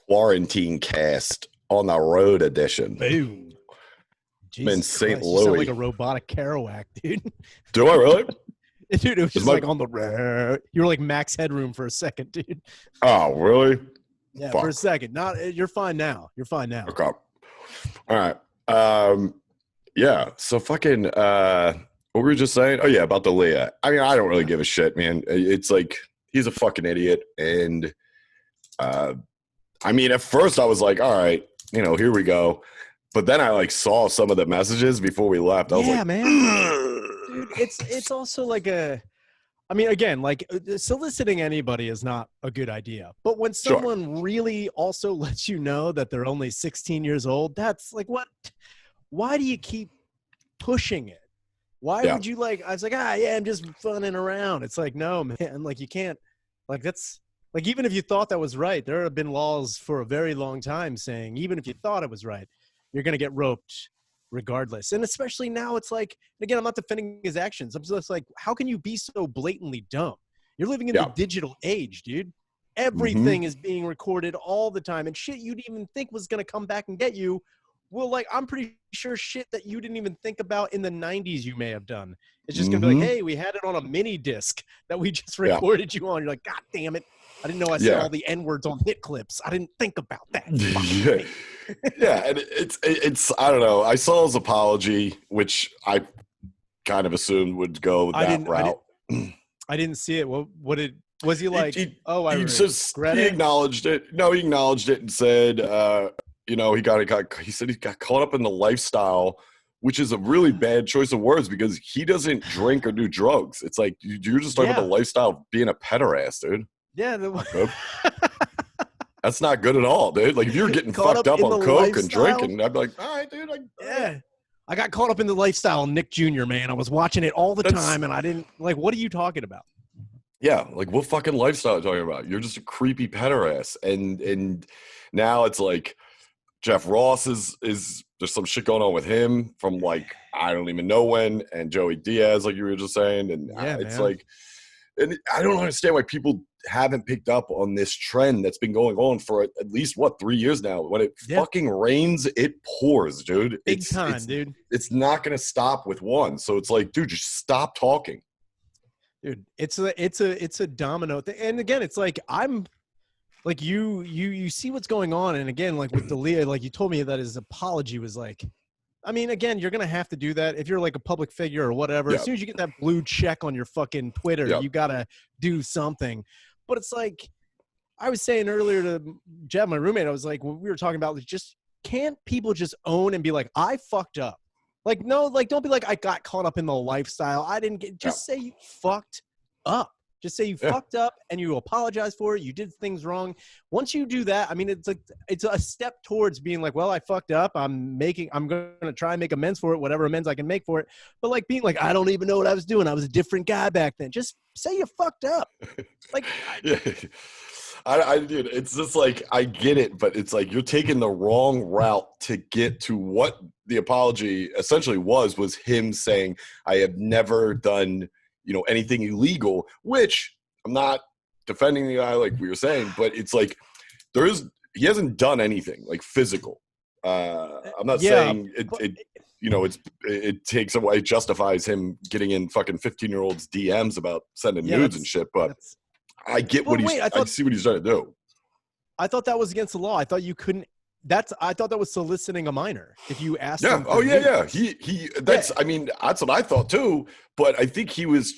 quarantine cast on the road edition. Boom. I'm in Jesus St. Christ, you sound Louis. like a robotic Kerouac, dude. Do I really? Dude, it was just like on the road. You were like Max Headroom for a second, dude. Oh, really? Yeah, Fuck. for a second. You're fine now. You're fine now. Okay. All right. Yeah. So fucking what were we just saying? Oh yeah, about the Leah. I mean, I don't really give a shit, man. It's like he's a fucking idiot. And I mean, at first I was like, all right, here we go. But then I like saw some of the messages before we left. I was like, man. Dude, it's also like I mean, again, like soliciting anybody is not a good idea. But when someone really also lets you know that they're only 16 years old, that's like, what? Why do you keep pushing it? Why would you I was like, I'm just funning around. It's like, no, man, like you can't, like that's, like even if you thought that was right, there have been laws for a very long time saying even if you thought it was right, you're going to get roped regardless. And especially now it's like, again, I'm not defending his actions. I'm just like, how can you be so blatantly dumb? You're living in the digital age, dude. Everything is being recorded all the time, and shit you didn't even think was going to come back and get you. Well, like, I'm pretty sure shit that you didn't even think about in the 90s you may have done. It's just going to be like, hey, we had it on a mini disc that we just recorded you on. You're like, God damn it. I didn't know I said all the N-words on hit clips. I didn't think about that. Yeah, and it's I don't know. I saw his apology, which I kind of assumed would go that route. I didn't see it. Was he like? He acknowledged it. No, he acknowledged it and said, he said he got caught up in the lifestyle, which is a really bad choice of words because he doesn't drink or do drugs. It's like you're just talking about the lifestyle of being a pederast, dude. Yeah, that's not good at all, dude. Like if you're getting fucked up on coke and drinking, I'd be like, all right, dude. I got caught up in the lifestyle, Nick Jr., man. I was watching it all the time, and I didn't like. What are you talking about? Yeah, like what fucking lifestyle are you talking about? You're just a creepy pederast, and now it's like Jeff Ross is there's some shit going on with him from like I don't even know when, and Joey Diaz, like you were just saying, and it's like. And I don't understand why people haven't picked up on this trend that's been going on for at least, 3 years now. When it fucking rains, it pours, dude. Big time, dude. It's not going to stop with one. So it's like, dude, just stop talking. Dude, it's a domino thing. And again, it's like I'm like you see what's going on. And again, like with D'Elia, like you told me that his apology was like, I mean, again, you're going to have to do that if you're like a public figure or whatever. As soon as you get that blue check on your fucking Twitter, you got to do something. But it's like I was saying earlier to Jeff, my roommate, I was like, when we were talking about like, just can't people just own and be like, I fucked up? Like, no, like, don't be like, I got caught up in the lifestyle. I didn't get, just say you fucked up. Just say you fucked up and you apologize for it. You did things wrong. Once you do that, I mean, it's like, it's a step towards being like, well, I fucked up. I'm going to try and make amends for it, whatever amends I can make for it. But like being like, I don't even know what I was doing. I was a different guy back then. Just say you fucked up. Like, dude, it's just like, I get it, but it's like, you're taking the wrong route to get to what the apology essentially was him saying, I have never done anything illegal, which I'm not defending the guy like we were saying, but it's like he hasn't done anything like physical. I'm not saying it takes away, it justifies him getting in fucking 15-year-olds DMs about sending nudes and shit, but I get I see what he's trying to do. I thought that was against the law. I thought you couldn't. I thought that was soliciting a minor. If you asked him. Oh yeah. I mean, that's what I thought too. But I think he was,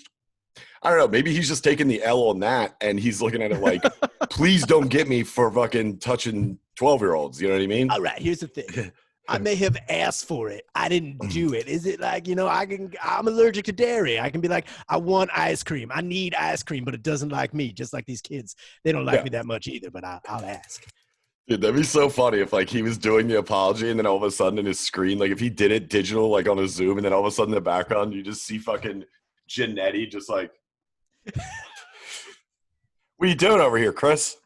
I don't know, maybe he's just taking the L on that and he's looking at it like, please don't get me for fucking touching 12-year-olds. You know what I mean? All right, here's the thing. I may have asked for it. I didn't do it. Is it like, I'm allergic to dairy. I can be like, I want ice cream. I need ice cream, but it doesn't like me. Just like these kids. They don't like me that much either, but I'll ask. Dude, that'd be so funny if like he was doing the apology and then all of a sudden in his screen, like if he did it digital, like on a Zoom, and then all of a sudden in the background, you just see fucking Janetti just like, what are you doing over here, Chris?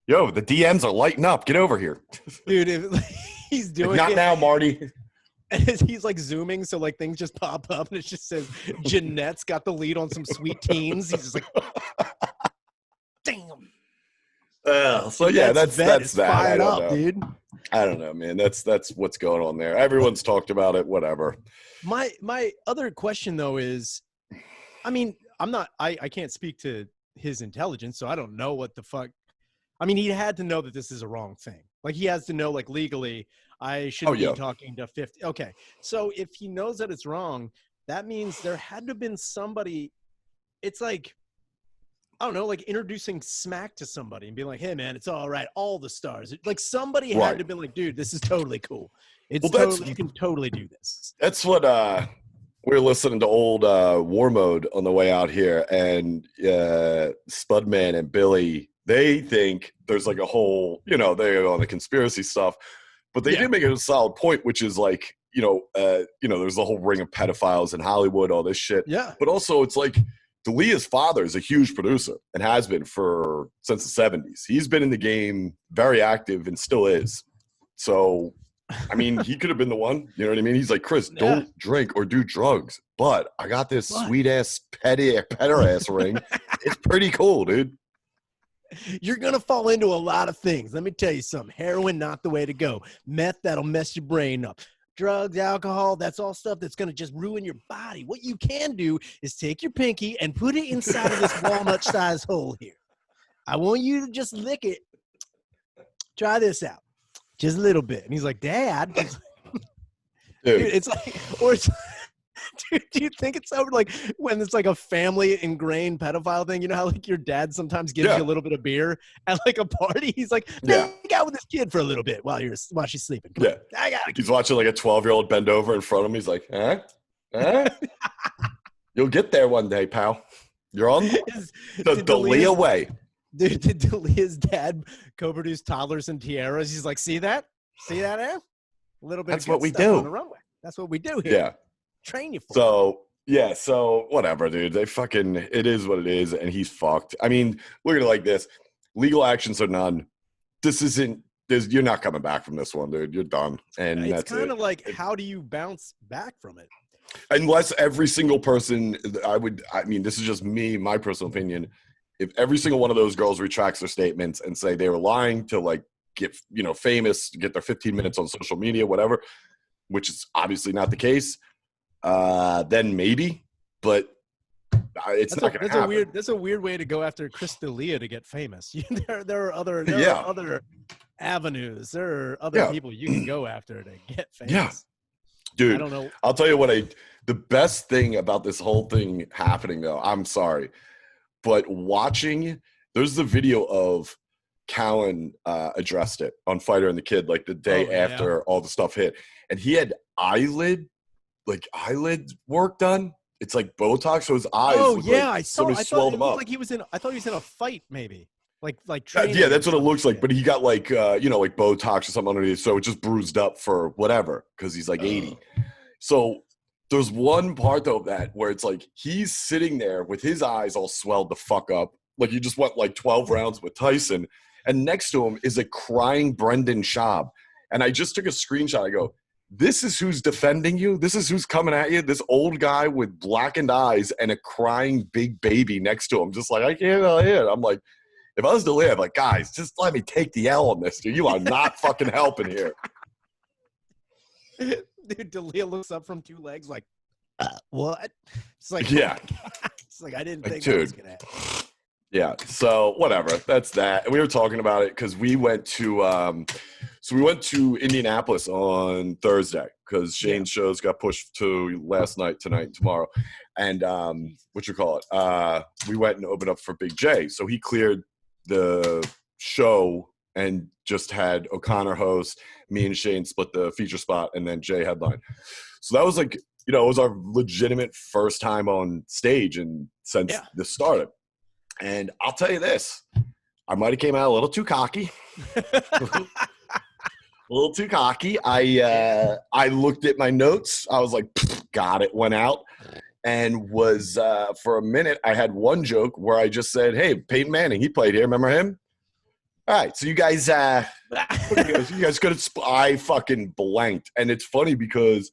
Yo, the DMs are lighting up. Get over here. Dude, he's doing not it. now, Marty. And he's like zooming, so like things just pop up and it just says Jeanette's got the lead on some sweet teens. He's just like, damn. So yeah, that's vet is that. I fired don't up, know. dude. I don't know, man. That's what's going on there. Everyone's talked about it. Whatever. My other question though is, I mean, I can't speak to his intelligence, so I don't know what the fuck. I mean, he had to know that this is a wrong thing. Like, he has to know, like, legally, I shouldn't be talking to 50. Okay. So if he knows that it's wrong, that means there had to have been somebody. It's like, I don't know, like introducing smack to somebody and being like, hey, man, it's all right. All the stars. Like, somebody had to have been like, dude, this is totally cool. It's totally, you can totally do this. That's what we were listening to old War Mode on the way out here, and Spudman and Billy, they think there's like a whole, they're on the conspiracy stuff, but they did make a solid point, which is like, there's the whole ring of pedophiles in Hollywood, all this shit. Yeah. But also it's like D'Elia's father is a huge producer and has been since the 70s. He's been in the game, very active, and still is. So I mean, he could have been the one. You know what I mean? He's like, Chris, don't drink or do drugs. But I got this sweet-ass, petter-ass ring. It's pretty cool, dude. You're going to fall into a lot of things. Let me tell you something. Heroin, not the way to go. Meth, that'll mess your brain up. Drugs, alcohol, that's all stuff that's going to just ruin your body. What you can do is take your pinky and put it inside of this walnut-sized hole here. I want you to just lick it. Try this out. Just a little bit. And he's like, Dad. Dude, it's like, or it's, dude, do you think it's over like when it's like a family ingrained pedophile thing? You know how like your dad sometimes gives you a little bit of beer at like a party? He's like, hang out with this kid for a little bit while she's sleeping. Come on. He's watching like a 12-year-old bend over in front of him. He's like, huh? You'll get there one day, pal. You're on the D'Elia way. Dude, did D'Elia's dad co-produce Toddlers and Tiaras? He's like, see that? See that, A little bit. That's of what we stuff do on the runway. That's what we do here. Yeah. Train you for. So whatever, dude. It is what it is, and he's fucked. I mean, look at it like this. Legal actions are none. You're not coming back from this one, dude. You're done. And it's kind of like, how do you bounce back from it? Unless every single person, this is just me, my personal opinion. If every single one of those girls retracts their statements and say they were lying to like get famous, get their 15 minutes on social media, whatever, which is obviously not the case, then maybe. But it's not going to happen. That's a weird way to go after Chris D'Elia to get famous. There are other avenues. There are other people you can go after to get famous. Yeah, dude. I don't know. I'll tell you what. The best thing about this whole thing happening, though, I'm sorry. But there's the video of Callan addressed it on Fighter and the Kid, like the day after all the stuff hit. And he had eyelid work done. It's like Botox, so his eyes. Oh, yeah. Like somebody swelled him up. Like I thought he was in a fight, maybe. Like yeah, that's what it looks like. But he got like Botox or something underneath, so it just bruised up for whatever because he's like 80. So there's one part though of that where it's like he's sitting there with his eyes all swelled the fuck up, like you just went like 12 rounds with Tyson, and next to him is a crying Brendan Schaub. And I just took a screenshot. I go, this is who's defending you? This is who's coming at you? This old guy with blackened eyes and a crying big baby next to him. Just like, I can't hear it. I'm like, if I was D'Elia, I'm like, guys, just let me take the L on this, dude. You are not fucking helping here. Dude, D'Elia looks up from two legs like, what? It's like, it's like, I didn't think that was going to happen. Yeah, so whatever. That's that. And we were talking about it because we went to Indianapolis on Thursday because Shane's shows got pushed to last night, tonight, and tomorrow. And we went and opened up for Big J. So he cleared the show and just had O'Connor host, me and Shane split the feature spot, and then Jay headline. So that was like, it was our legitimate first time on stage and since this started. And I'll tell you this, I might have came out a little too cocky. A little too cocky. I looked at my notes. I was like, got it, went out. And was, for a minute, I had one joke where I just said, hey, Peyton Manning, he played here. Remember him? All right, so you guys, could have, I fucking blanked. And it's funny because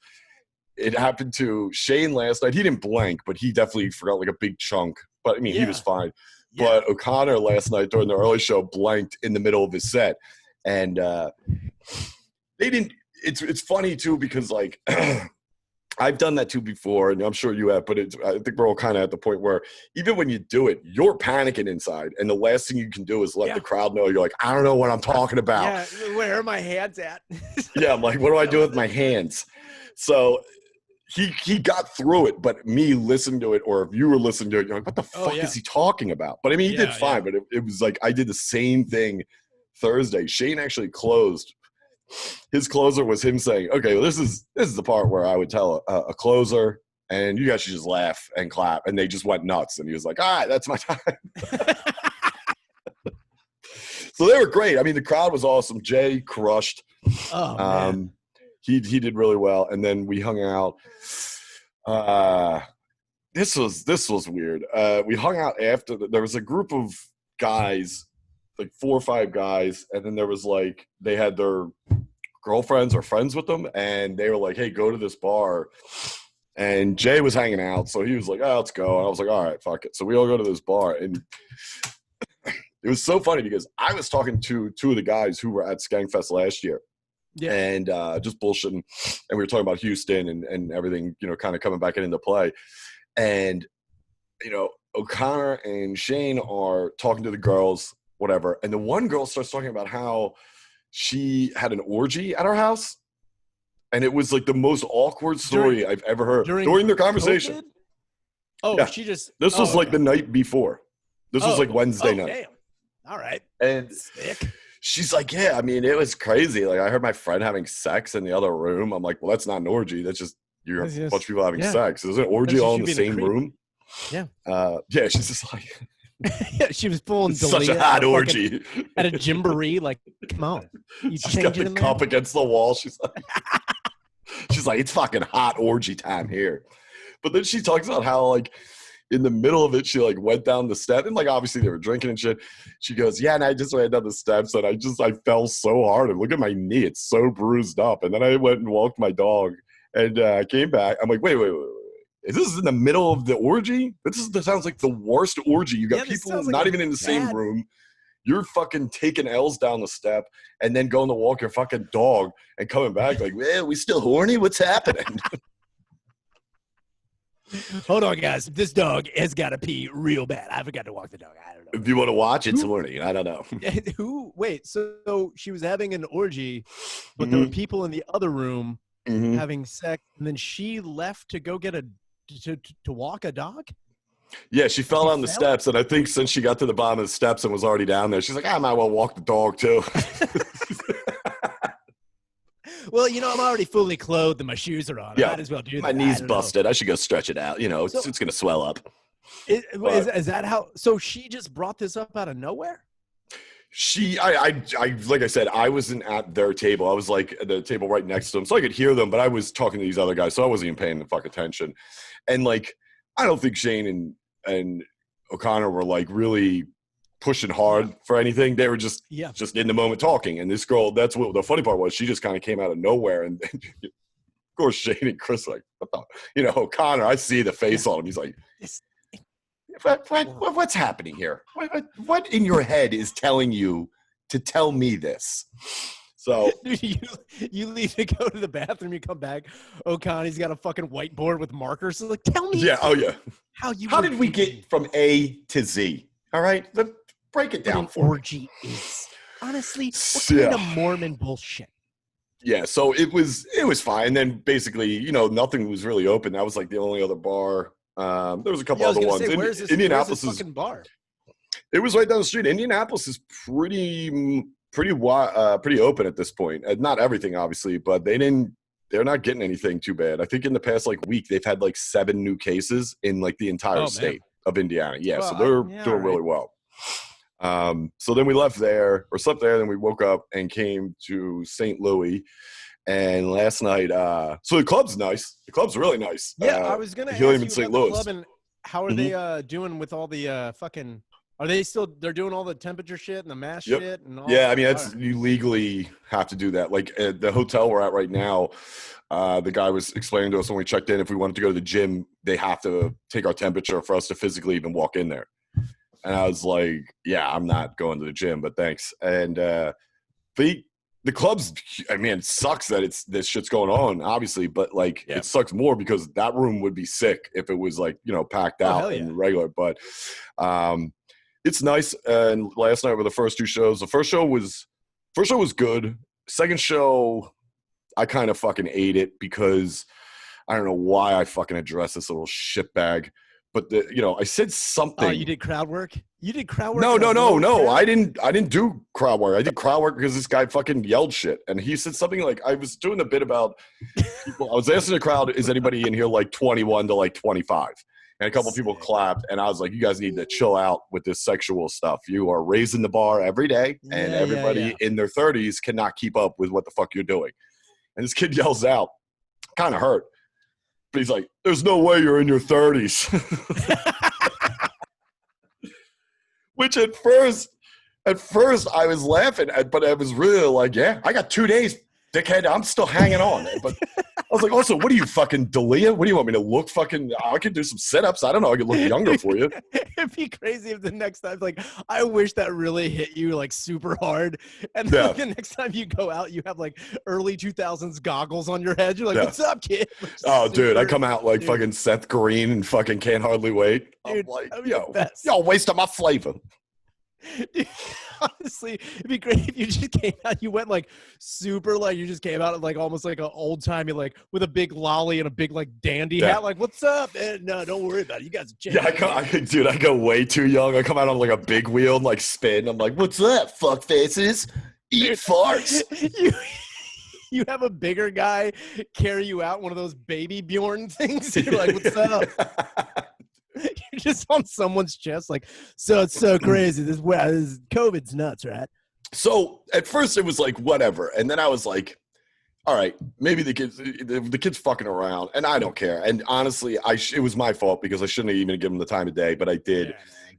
it happened to Shane last night. He didn't blank, but he definitely forgot like a big chunk. But, I mean, he was fine. But O'Connor last night during the early show blanked in the middle of his set. And they didn't – it's funny too because like I've done that too before, and I'm sure you have, but I think we're all kind of at the point where even when you do it, you're panicking inside, and the last thing you can do is let the crowd know. You're like, I don't know what I'm talking about. Yeah, where are my hands at? Yeah, I'm like, what do I do with my hands? So he got through it, but me listening to it, or if you were listening to it, you're like, what the fuck is he talking about? But I mean, he did fine, but it was like I did the same thing Thursday. Shane actually closed. His closer was him saying, okay, well, this is the part where I would tell a closer, and you guys should just laugh and clap. And they just went nuts. And he was like, all right, that's my time. So they were great. I mean, the crowd was awesome. Jay crushed. Oh, man. He did really well. And then we hung out. This was weird. We hung out after. There was a group of guys, like 4 or 5 guys, and then there was like they had their girlfriends or friends with them, and they were like, hey, go to this bar. And Jay was hanging out, so he was like, oh, let's go. And I was like, all right, fuck it. So we all go to this bar, and it was so funny because I was talking to 2 of the guys who were at Skankfest last year, and just bullshitting, and we were talking about Houston and everything, you know, kind of coming back into play. And, you know, O'Connor and Shane are talking to the girls, whatever. And the one girl starts talking about how she had an orgy at her house. And it was like the most awkward story I've ever heard during their conversation. COVID? Oh, yeah. This was like the night before. This was like Wednesday night. Damn. All right. And she's like, yeah, I mean, it was crazy. Like, I heard my friend having sex in the other room. I'm like, well, that's not an orgy. That's just you're a bunch of people having sex. Is it an orgy all in the same room? Yeah. Yeah, she's just like – yeah, she was pulling such a hot orgy at a gymboree. Like, come on, she's got the cup against the wall. She's like, it's fucking hot orgy time here. But then she talks about how like in the middle of it, she like went down the steps, and like obviously they were drinking and shit. She goes, yeah, and I just went down the steps, and I fell so hard, and look at my knee, it's so bruised up. And then I went and walked my dog, and I came back. I'm like, wait. Is this in the middle of the orgy? This sounds like the worst orgy. You got people not even in the same room. You're fucking taking L's down the step and then going to walk your fucking dog and coming back like, well, we still horny? What's happening? Hold on, guys. This dog has got to pee real bad. I forgot to walk the dog. I don't know. If you want to watch, it's horny. I don't know. Wait, so she was having an orgy, but there were people in the other room having sex, and then she left to go get to walk a dog? Yeah, she fell down the steps, and I think since she got to the bottom of the steps and was already down there, she's like, I might well walk the dog too. Well, you know, I'm already fully clothed and my shoes are on. I might as well do that. My knee's busted. I should go stretch it out. You know, it's going to swell up. Is that how – so she just brought this up out of nowhere? I like I said, I wasn't at their table. I was like at the table right next to them, so I could hear them, but I was talking to these other guys, so I wasn't even paying the fuck attention. And like, I don't think Shane and O'Connor were like really pushing hard for anything. They were just in the moment talking. And this girl, that's what the funny part was. She just kind of came out of nowhere, and of course Shane and Chris like, what the, you know, O'Connor. I see the face on him. He's like. What's happening here? What in your head is telling you to tell me this? So you leave to go to the bathroom, you come back, O'Connor's got a fucking whiteboard with markers. So like, tell me. Yeah. Oh yeah. How did we get from A to Z? All right, break it down. What an orgy is honestly what kind of Mormon bullshit. Yeah, so it was fine. Then basically, you know, nothing was really open. That was like the only other bar. There was a couple other ones. Indianapolis is fucking bar. It was right down the street. Indianapolis is pretty open at this point. Not everything, obviously, but they're not getting anything too bad. I think in the past like week they've had like 7 new cases in like the entire state of Indiana. Yeah, well, so they're doing really well. So then we slept there, then we woke up and came to St. Louis. And last night, so the club's nice. The club's really nice. Yeah, I was going to ask you about St. Louis. The club and how are they doing with all the fucking – are they still – they're doing all the temperature shit and the mask shit? And all I mean, you legally have to do that. Like at the hotel we're at right now, the guy was explaining to us when we checked in, if we wanted to go to the gym, they have to take our temperature for us to physically even walk in there. And I was like, yeah, I'm not going to the gym, but thanks. And the club's, I mean, it sucks that this shit's going on, obviously, but like it sucks more because that room would be sick if it was like, packed out and regular. But it's nice. And last night were the first two shows. The first show was good. Second show, I kind of fucking ate it because I don't know why I fucking addressed this little shitbag. But I said something. Oh, you did crowd work? You did crowd work? No. I didn't do crowd work. I did crowd work because this guy fucking yelled shit. And he said something like, I was doing a bit about people. I was asking the crowd, is anybody in here like 21 to like 25? And a couple people clapped. And I was like, you guys need to chill out with this sexual stuff. You are raising the bar every day. And everybody in their 30s cannot keep up with what the fuck you're doing. And this kid yells out, kind of hurt. But he's like, there's no way you're in your 30s. Which at first I was laughing, but I was really like, yeah, I got 2 days, dickhead. I'm still hanging on. But I was like, also, what are you, fucking Dalia? What do you want me to look fucking? I can do some sit-ups. I don't know. I could look younger for you. It'd be crazy if the next time, like, I wish that really hit you like super hard. And then, like, the next time you go out, you have like early 2000s goggles on your head. You're like, what's up, kid? Like, oh, dude, I come out like fucking Seth Green and fucking can't hardly wait. Dude, I'm like, y'all wasting my flavor. Dude, honestly, it'd be great if you just came out. You went like super, like you just came out like almost like an old timey, like with a big lolly and a big like dandy hat. Like, what's up? And no, don't worry about it. You guys, I go way too young. I come out on like a big wheel and like spin. I'm like, what's up, fuck faces? Eat farts. You have a bigger guy carry you out one of those baby Bjorn things. You're like, what's up? You're just on someone's chest, like, so it's so crazy. This COVID's nuts, right? So at first it was like whatever, and then I was like, all right, maybe the kid's fucking around, and I don't care. And honestly, it was my fault because I shouldn't have even given him the time of day, but I did. Yeah,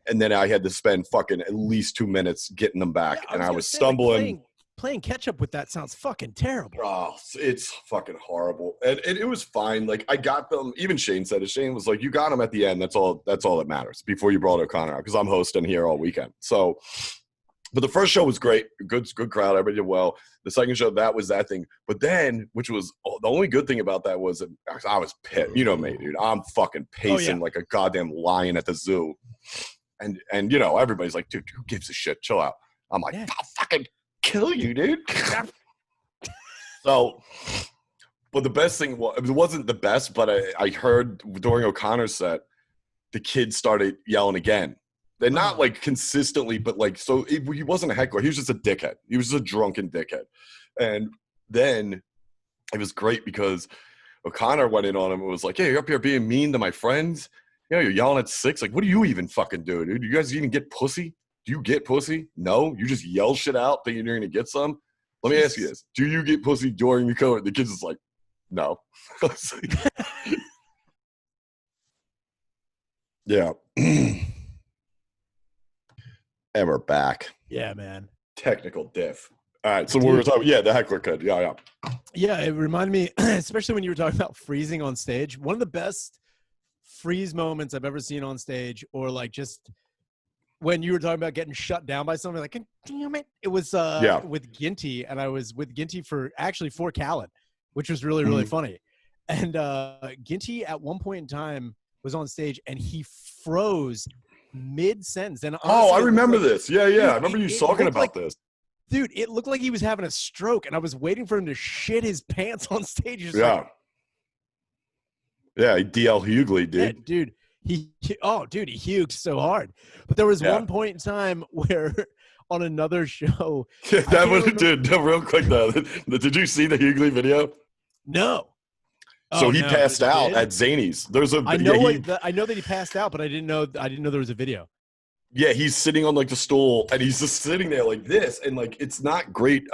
and then I had to spend fucking at least 2 minutes getting them back, and I was stumbling. Like, playing catch up with that sounds fucking terrible. Oh, it's fucking horrible. And it was fine. Like, I got them. Even Shane said it. Shane was like, you got them at the end. That's all that matters before you brought O'Connor out, because I'm hosting here all weekend. So, but the first show was great. Good crowd. Everybody did well. The second show, that was that thing. But then, which was the only good thing about that was I was pissed. You know me, dude. I'm fucking pacing like a goddamn lion at the zoo. And everybody's like, dude, who gives a shit? Chill out. I'm like, I'll fucking kill you, dude. So, but the best thing was, it wasn't the best, but I heard during O'Connor's set, the kids started yelling again. They're not like consistently, but like, so he wasn't a heckler. He was just a dickhead. He was just a drunken dickhead. And then it was great because O'Connor went in on him and was like, hey, you're up here being mean to my friends. You're yelling at 6. Like, what do you even fucking do, dude? You guys even get pussy? Do you get pussy? No? You just yell shit out thinking you're going to get some? Let me ask you this. Do you get pussy during the COVID? The kid's just like, no. Yeah. And we're back. Yeah, man. Technical diff. All right, so we were talking, the heckler kid. Yeah. Yeah, it reminded me, especially when you were talking about freezing on stage, one of the best freeze moments I've ever seen on stage, or like just when you were talking about getting shut down by somebody, like, damn it. It was with Ginty, and I was with Ginty for Khaled, which was really, really funny. And Ginty at one point in time was on stage, and he froze mid-sentence. And honestly, I remember this. Yeah. I remember you talking about this. Dude, it looked like he was having a stroke, and I was waiting for him to shit his pants on stage. Yeah, DL Hughley, dude. Yeah, dude. He huged so hard. But there was one point in time where on another show. Yeah, that was, dude, real quick though. Did you see the Hughley video? No. So he passed out at Zany's. There's a I know that he passed out, but I didn't know there was a video. Yeah, he's sitting on like the stool, and he's just sitting there like this, and like it's not great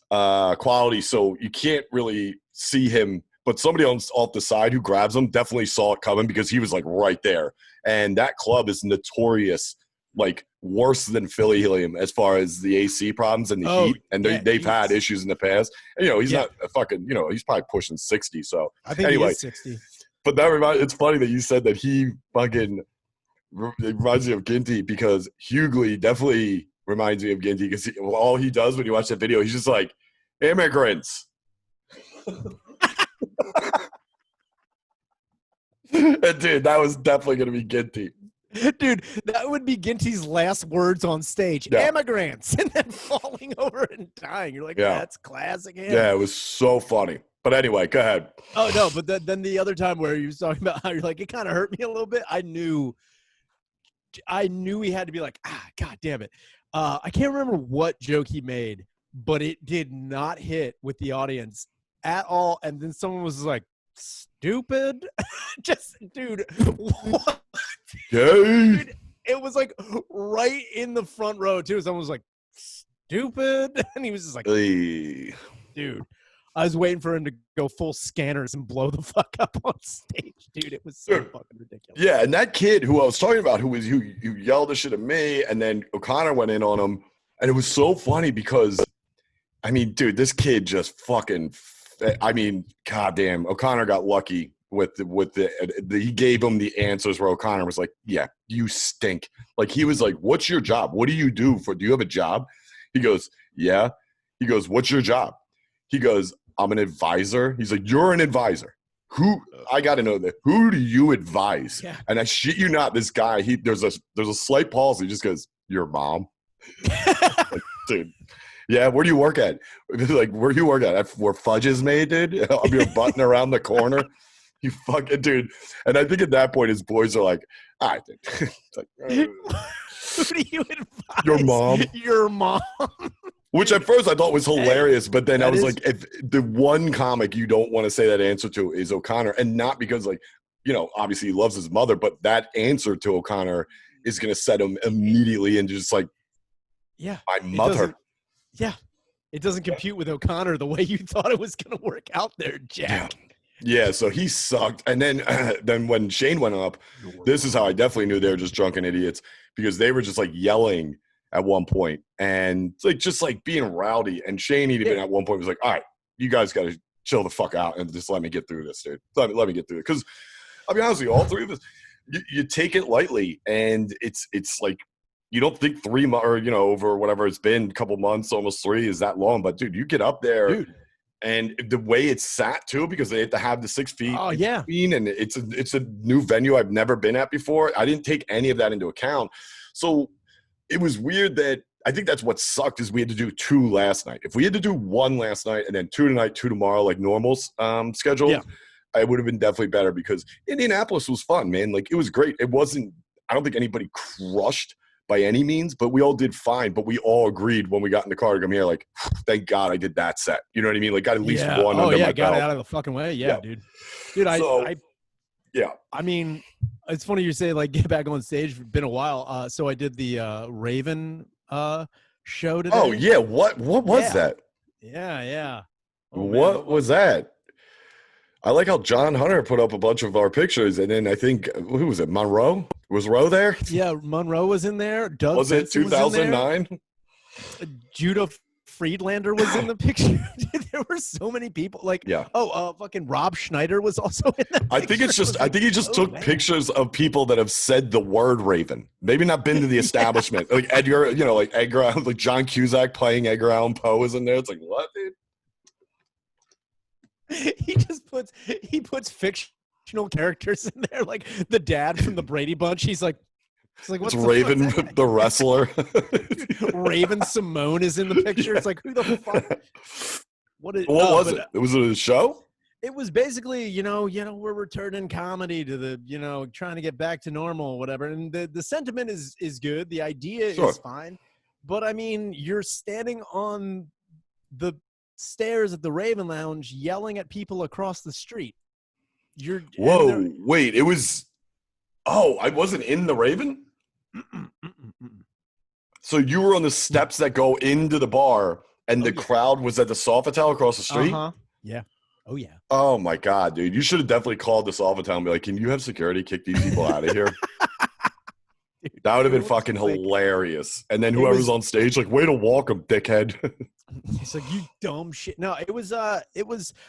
quality, so you can't really see him. But somebody off the side who grabs him definitely saw it coming because he was like right there. And that club is notorious, like worse than Philly Helium as far as the AC problems and the heat. And they've had issues in the past. And, he's not a fucking, he's probably pushing 60. So I think he is 60. But it's funny that you said that he fucking it reminds me of Ginty because Hughley definitely reminds me of Ginty because all he does when you watch that video, he's just like, immigrants. And dude, that was definitely going to be Ginty. Dude, that would be Ginty's last words on stage. Yeah. Immigrants, and then falling over and dying. You're like, that's classic. Yeah, it was so funny. But anyway, go ahead. Oh no, but then the other time where you was talking about how you're like, it kind of hurt me a little bit. I knew he had to be like, god damn it. I can't remember what joke he made, but it did not hit with the audience at all. And then someone was like, stupid. Just dude, what? Dude, it was like right in the front row too. Someone was like, stupid, and he was just like, dude. I was waiting for him to go full scanners and blow the fuck up on stage, dude. It was so fucking ridiculous. Yeah, and that kid who I was talking about, who yelled the shit at me, and then O'Connor went in on him, and it was so funny because, I mean, dude, this kid just fucking. I mean, goddamn, O'Connor got lucky with he gave him the answers where O'Connor was like, yeah, you stink. Like, he was like, what's your job? What do you do do you have a job? He goes, yeah. He goes, what's your job? He goes, I'm an advisor. He's like, you're an advisor. I got to know that. Who do you advise? Yeah. And I shit you not, this guy, there's a slight pause. He just goes, your mom. Like, dude. Yeah, where do you work at? Like, where do you work at? Where fudge is made, dude? I'm your button around the corner. You fucking dude. And I think at that point, his boys are like, all right, dude. Like, who do you advise? Your mom. Your mom. Which at first I thought was hilarious, but then I was like, if the one comic you don't want to say that answer to is O'Connor, and not because, like, you know, obviously he loves his mother, but that answer to O'Connor is going to set him immediately into just like, my mother. Yeah, it doesn't compute with O'Connor the way you thought it was going to work out there, Jack. Yeah, so he sucked. And then when Shane went up, this is how I definitely knew they were just drunken idiots, because they were just like yelling at one point and like just like being rowdy. And Shane even at one point was like, all right, you guys got to chill the fuck out and just let me get through this, dude. Let me get through it. Because I'll be honest with you, all three of us, you take it lightly, and it's like, you don't think 3 months or, you know, over whatever it's been, a couple months, almost 3 is that long. But, dude, you get up there, and the way it's sat, too, because they have to have the 6 feet between, and it's a new venue I've never been at before. I didn't take any of that into account. So it was weird that I think that's what sucked is we had to do 2 last night. If we had to do 1 last night and then 2 tonight, 2 tomorrow, like normal's schedule, it would have been definitely better, because Indianapolis was fun, man. Like, it was great. It wasn't – I don't think anybody crushed by any means, but we all did fine. But we all agreed when we got in the car to come here, like, thank God I did that set. You know what I mean? Like, got at least one under my belt. Got it out of the fucking way. Yeah, dude. Dude, I mean, it's funny you say, like, get back on stage. It's been a while. So I did the Raven show today. Oh, yeah. What was that? Yeah. Oh, what was that? I like how John Hunter put up a bunch of our pictures, and then I think, who was it, Monroe? Was Roe there? Yeah, Monroe was in there. Doug was it 2009? Judah Friedlander was in the picture. There were so many people. Like, fucking Rob Schneider was also in that picture. I think he just took pictures of people that have said the word Raven. Maybe not been to the establishment. Like Edgar, you know, like Edgar Allan, like John Cusack playing Edgar Allan Poe is in there. It's like, what, dude? He puts fictional characters in there, like the dad from the Brady Bunch. He's like, what's Raven, the wrestler? Raven Simone is in the picture. It's like, who the fuck? What was it? Was it a show? It was basically, you know, we're returning comedy to the, you know, trying to get back to normal, whatever. And the sentiment is good. The idea is fine. But I mean, you're standing on the stairs at the Raven Lounge yelling at people across the street. Wait, it was I wasn't in the Raven. So you were on the steps that go into the bar, and the crowd was at the Sofitel across the street. Yeah. Oh yeah. Oh my God, dude, you should have definitely called the Sofitel and be like, can you have security kick these people out of here? Dude, that would have been fucking hilarious. And then whoever's on stage, like, way to walk him, dickhead. It's like, you dumb shit. No, it was,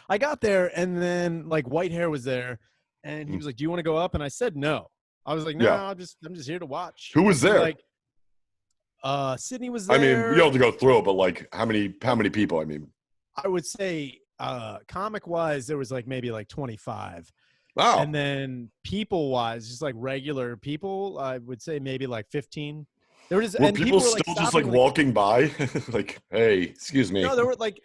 I got there, and then, like, White Hair was there, and he was like, do you want to go up? And I said no. I was like, no, Yeah. I'm just here to watch. Who was And there? like, Sydney was I mean, you there. don't have to go through it, but like how many people? I mean, I would say comic wise, there was like maybe like 25. wow. And then people wise, just like regular people, I would say maybe like 15. There was, Were and people people were like still just like stopping, like, walking by? Like, hey, excuse me. no, there were like,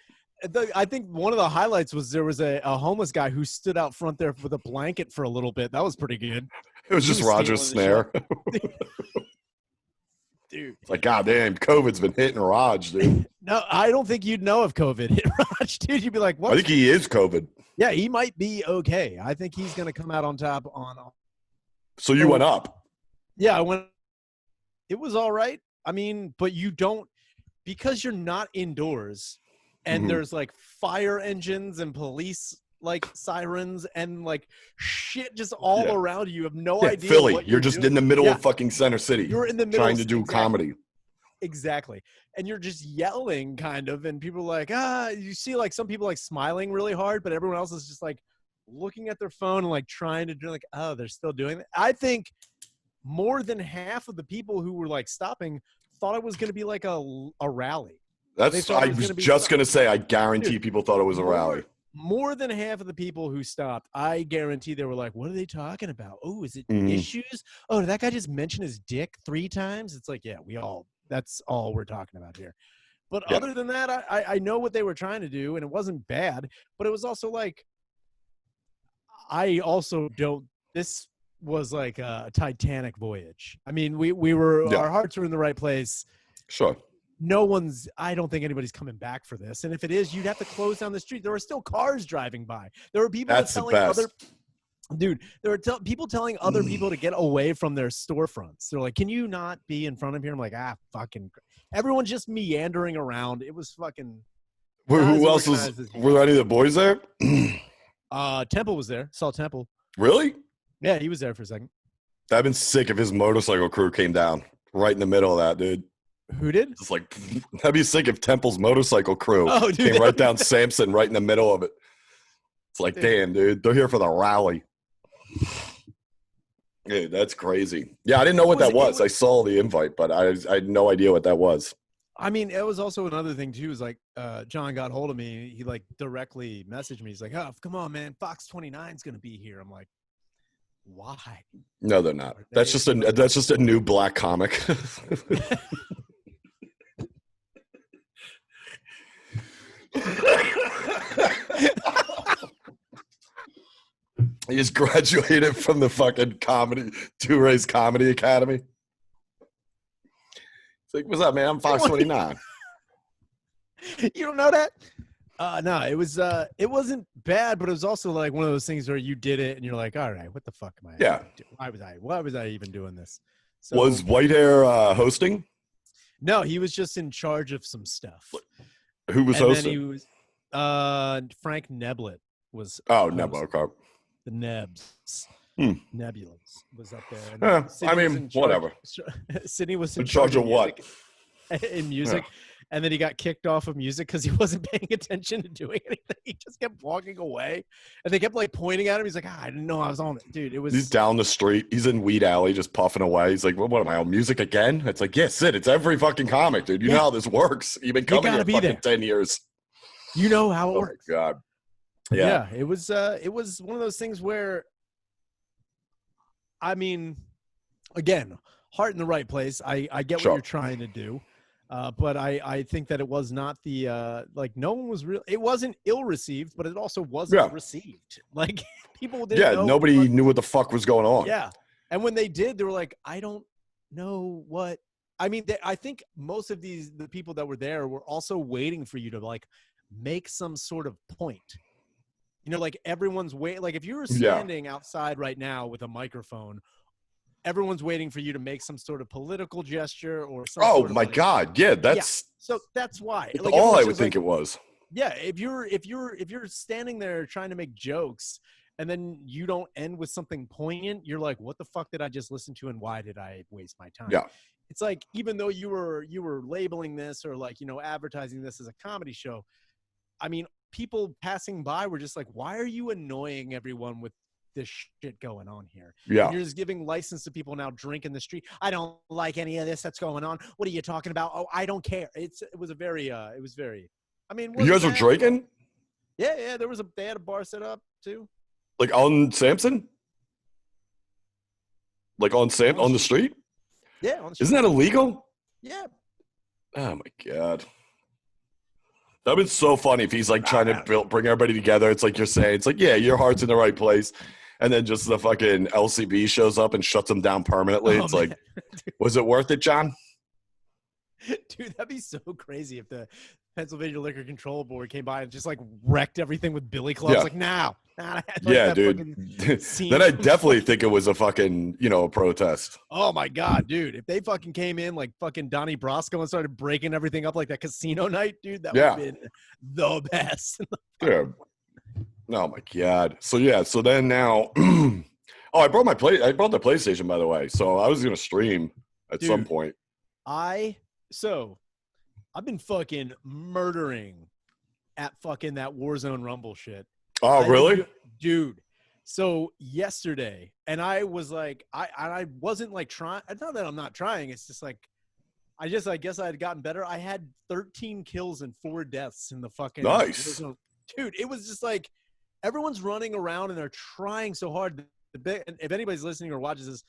I think one of the highlights was there was a homeless guy who stood out front there with a blanket for a little bit. That was pretty good. It was He just was Roger stealing the show. Snare. Dude. It's like, God damn, COVID's been hitting Raj, dude. No, I don't think you'd know if COVID hit Raj, dude. You'd be like, what? I think he is COVID. Yeah, he might be okay. I think he's going to come out on top on. So you went up. Yeah, I went. It was all right. I mean, but you don't, because you're not indoors and there's like fire engines and police like sirens and like shit just all around you. You have no idea. Philly, what you're just doing. in the middle of fucking Center City. You're in the middle trying to do comedy. Exactly. And you're just yelling kind of, and people are like, you see like some people like smiling really hard, but everyone else is just like looking at their phone and like trying to do like, oh, they're still doing it. I think more than half of the people who were like stopping thought it was going to be like a rally. I was just going to say, I guarantee people thought it was a rally. More than half of the people who stopped, I guarantee they were like, what are they talking about? Oh, is it issues? Oh, did that guy just mention his dick 3 times? It's like, yeah, that's all we're talking about here. But other than that, I know what they were trying to do, and it wasn't bad, but it was also like, this was like a Titanic voyage. I mean, our hearts were in the right place. Sure. I don't think anybody's coming back for this. And if it is, you'd have to close down the street. There are still cars driving by. There were people people telling other people to get away from their storefronts. They're like, can you not be in front of here? I'm like, fucking, everyone's just meandering around. It was fucking. Who else were there any of the boys there? Temple was there. Saw Temple. Really? Yeah, he was there for a second. That'd been sick if his motorcycle crew came down right in the middle of that, dude. Who did? It's like, that'd be sick if Temple's motorcycle crew came right down Samson right in the middle of it. It's like, damn, dude, they're here for the rally. Dude, that's crazy. Yeah, I didn't know what that was. I saw the invite, but I had no idea what that was. I mean, it was also another thing, too, is like John got hold of me. He like directly messaged me. He's like, oh, come on, man. Fox 29 is going to be here. I'm like, why? No, they're not. That's just a new black comic. He just graduated from the fucking Two-Rays Comedy Academy. It's like, what's up, man? I'm Fox 29. You don't know that? No, it wasn't bad, but it was also like one of those things where you did it and you're like, all right, what the fuck am I? Yeah. Why was I even doing this? So, was Whitehair hosting? No, he was just in charge of some stuff. Who was hosting? Then he was Frank Neblett was. Oh, Nebula. Okay. The Nebs. Nebulance was up there. I mean, whatever. Sydney was in charge of what? In music. Yeah. And then he got kicked off of music because he wasn't paying attention to doing anything. He just kept walking away. And they kept like pointing at him. He's like, I didn't know I was on it. Dude, it was. He's down the street. He's in Weed Alley just puffing away. He's like, what am I on music again? It's like, yeah, Sid, it's every fucking comic, dude. You know how this works. You've been coming here fucking 10 years. You know how it works. Oh, my God. Yeah, it was one of those things where, I mean, again, heart in the right place. I get what you're trying to do, but I think that it was not the like no one was real. It wasn't ill received, but it also wasn't received. Like people didn't. Yeah, nobody knew what the fuck was going on. Yeah, and when they did, they were like, I don't know what. I mean, I think most of the people that were there were also waiting for you to like make some sort of point. You know, like everyone's waiting. Like if you were standing outside right now with a microphone, everyone's waiting for you to make some sort of political gesture or something. Oh my God. Yeah. So that's why. Like, all I would think it was. Yeah. If you're standing there trying to make jokes and then you don't end with something poignant, you're like, what the fuck did I just listen to? And why did I waste my time? Yeah. It's like, even though you were labeling this or like, you know, advertising this as a comedy show, I mean, people passing by were just like, why are you annoying everyone with this shit going on here. Yeah. And you're just giving license to people now drink in the street. I don't like any of this that's going on. What are you talking about? Oh, I don't care. It was very, I mean, You guys were drinking? Yeah. They had a bar set up too. Like on Samson? Like on the street? Yeah. On the street. Isn't that illegal? Yeah. Oh my God. That'd been so funny if he's like trying to bring everybody together. It's like you're saying, it's like, yeah, your heart's in the right place. And then just the fucking LCB shows up and shuts them down permanently. It's like, was it worth it, John? Dude, that'd be so crazy if the Pennsylvania Liquor Control Board came by and just like wrecked everything with billy clubs. Yeah. Like, nah. Yeah, dude. Then I definitely think it was a fucking, a protest. Oh my God, dude. If they fucking came in like fucking Donnie Brasco and started breaking everything up like that casino night, dude, that would have been the best. Yeah. Oh my God. So then now I brought the PlayStation, by the way. So I was gonna stream at some point. I've been fucking murdering at fucking that Warzone Rumble shit. Oh, really? Dude. So yesterday, and I was like, I wasn't like trying. It's not that I'm not trying. It's just like, I guess I had gotten better. I had 13 kills and 4 deaths in the fucking nice. Warzone. Dude, it was just like everyone's running around and they're trying so hard. And if anybody's listening or watches this,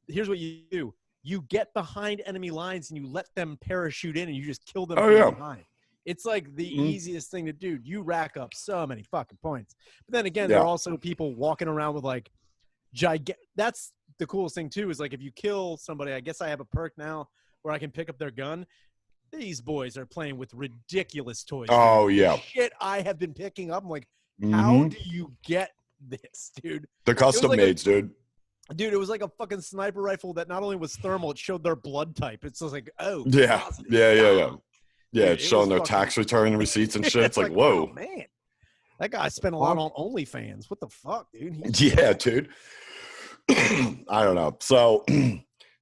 here's what you do. You get behind enemy lines and you let them parachute in and you just kill them from behind. It's like the easiest thing to do. You rack up so many fucking points. But then again, there are also people walking around with like that's the coolest thing too, is like if you kill somebody, I guess I have a perk now where I can pick up their gun. These boys are playing with ridiculous toys. Oh, yeah. Shit I have been picking up. I'm like, how do you get this, dude? They're custom made, dude. Dude, it was like a fucking sniper rifle that not only was thermal, it showed their blood type. It's just like, oh. Yeah. Yeah, it's showing their tax return receipts and shit. It's like, whoa. Oh, man. That guy spent a lot on OnlyFans. What the fuck, dude? Yeah, dude. I don't know. So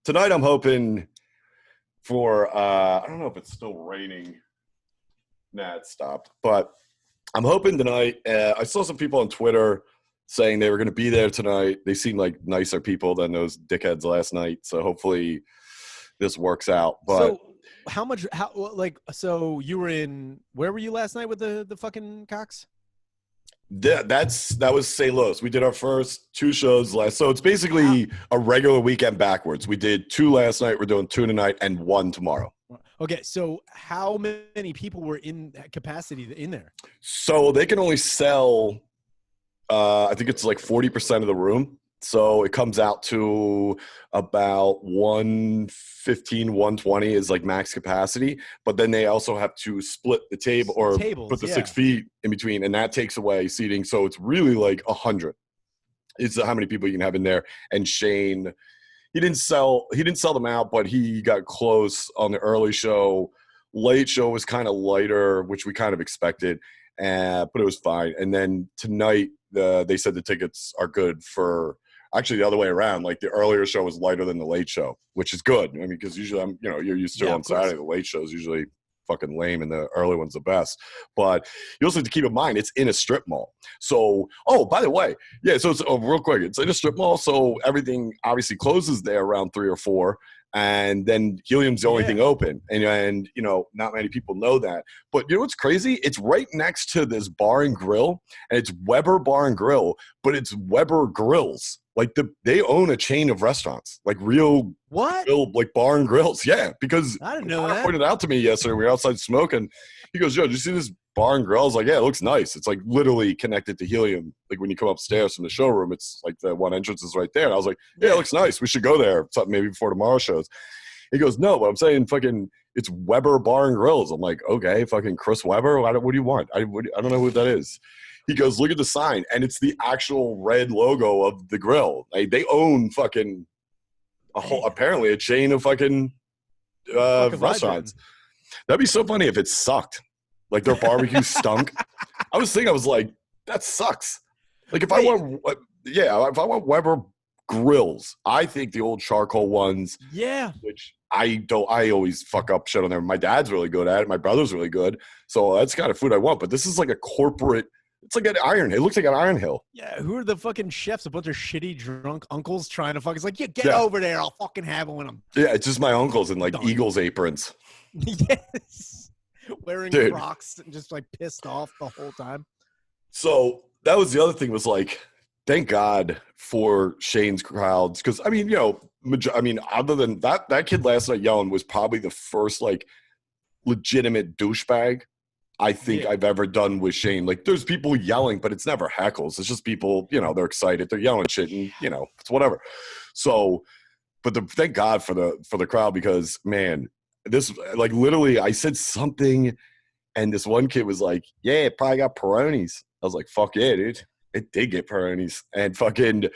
tonight I'm hoping for, I don't know if it's still raining. Nah, it stopped. But I'm hoping tonight, I saw some people on Twitter saying they were going to be there tonight. They seem like nicer people than those dickheads last night. So hopefully this works out. But so you were where were you last night with the fucking cocks? That was St. Louis. We did our first 2 shows so it's basically a regular weekend backwards. We did 2 last night. We're doing 2 tonight and 1 tomorrow. Okay, so how many people were in that capacity in there? So they can only sell, I think it's like 40% of the room. So it comes out to about 115, 120 is like max capacity. But then they also have to split the table or put the 6 feet in between, and that takes away seating. So it's really like 100. It's how many people you can have in there. And Shane, he didn't sell them out, but he got close on the early show. Late show was kind of lighter, which we kind of expected, but it was fine. And then tonight, they said the tickets are good for actually the other way around. Like the earlier show was lighter than the late show, which is good. I mean, because usually you're used to on Saturday, the late show is usually fucking lame and the early one's the best. But you also have to keep in mind it's in a strip mall. So, by the way, so it's real quick, it's in a strip mall, so everything obviously closes there around 3 or 4. And then Helium's the only thing open. And not many people know that. But you know what's crazy? It's right next to this bar and grill, and it's Weber Bar and Grill, but it's Weber Grills. Like they own a chain of restaurants, like real grill, like bar and grills. Yeah, because I didn't know that. Pointed out to me yesterday. We were outside smoking. He goes, "Yo, did you see this bar and grill?" I was like, "Yeah, it looks nice. It's like literally connected to Helium. Like when you come upstairs from the showroom, it's like the one entrance is right there." And I was like, "Yeah, it looks nice. We should go there. Something maybe before tomorrow's shows." He goes, "No, but I'm saying fucking it's Weber Bar and Grills." I'm like, "Okay, fucking Chris Weber. What do you want? I don't know who that is." He goes, "Look at the sign," and it's the actual red logo of the grill. Like, they own fucking apparently a chain of fucking restaurants. That'd be so funny if it sucked. Like their barbecue stunk. I was like, that sucks. Like if I want Weber grills, I think the old charcoal ones. Yeah. Which I always fuck up shit on there. My dad's really good at it. My brother's really good. So that's the kind of food I want. But this is like a corporate It's like an iron. It looks like an iron hill. Yeah, who are the fucking chefs? A bunch of shitty drunk uncles trying to fucking. It's like, yeah, get Yeah. over there. I'll fucking have one of them. Yeah, it's just my uncles in like Done. Eagles aprons. Yes. Wearing Dude. Crocs and just like pissed off the whole time. So that was the other thing was like, thank God for Shane's crowds. Cause I mean, you know, other than that kid last night yelling was probably the first like legitimate douchebag I think I've ever done with Shane. Like there's people yelling, but it's never heckles. It's just people, you know, they're excited. They're yelling shit and, you know, it's whatever. So, but thank God for the crowd because man, this like literally I said something and this one kid was like, yeah, it probably got Peronis. I was like, fuck yeah, dude. It did get Peronis. And fucking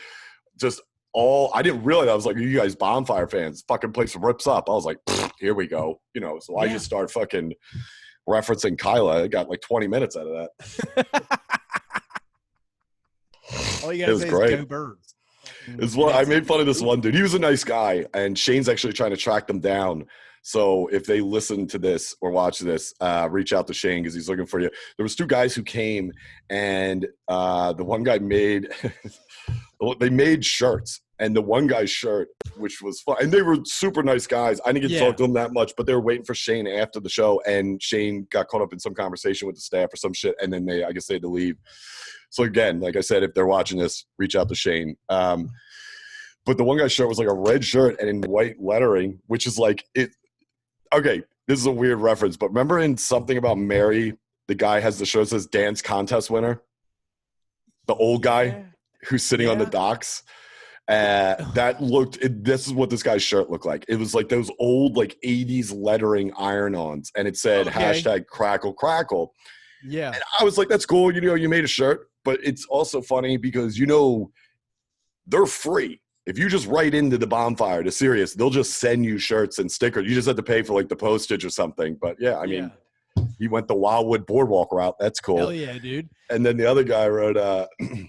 just I didn't realize. I was like, you guys bonfire fans. Fucking place rips up. I was like, here we go. You know, so I just start fucking referencing Kyla. I got like 20 minutes out of that. All you gotta say great. is go Birds. I made fun of this one dude. He was a nice guy, and Shane's actually trying to track them down. So if they listen to this or watch this, reach out to Shane because he's looking for you. There was two guys who came, and the one guy made they made shirts, and the one guy's shirt, which was fun, and they were super nice guys. I didn't get to talk to them that much, but they were waiting for Shane after the show, and Shane got caught up in some conversation with the staff or some shit, and then I guess they had to leave. So again, like I said, if they're watching this, reach out to Shane. But the one guy's shirt was like a red shirt and in white lettering, which is like it. Okay, this is a weird reference, but remember in Something About Mary, the guy has the shirt that says dance contest winner? The old guy who's sitting on the docks? This is what this guy's shirt looked like. It was like those old like 80s lettering iron-ons, and it said hashtag crackle crackle. Yeah. And I was like, that's cool. You know, you made a shirt, but it's also funny because, you know, they're free. If you just write into the bonfire to Sirius, they'll just send you shirts and stickers. You just have to pay for like the postage or something. But yeah, I mean, he went the Wildwood Boardwalk route. That's cool. Hell yeah, dude. And then the other guy wrote, he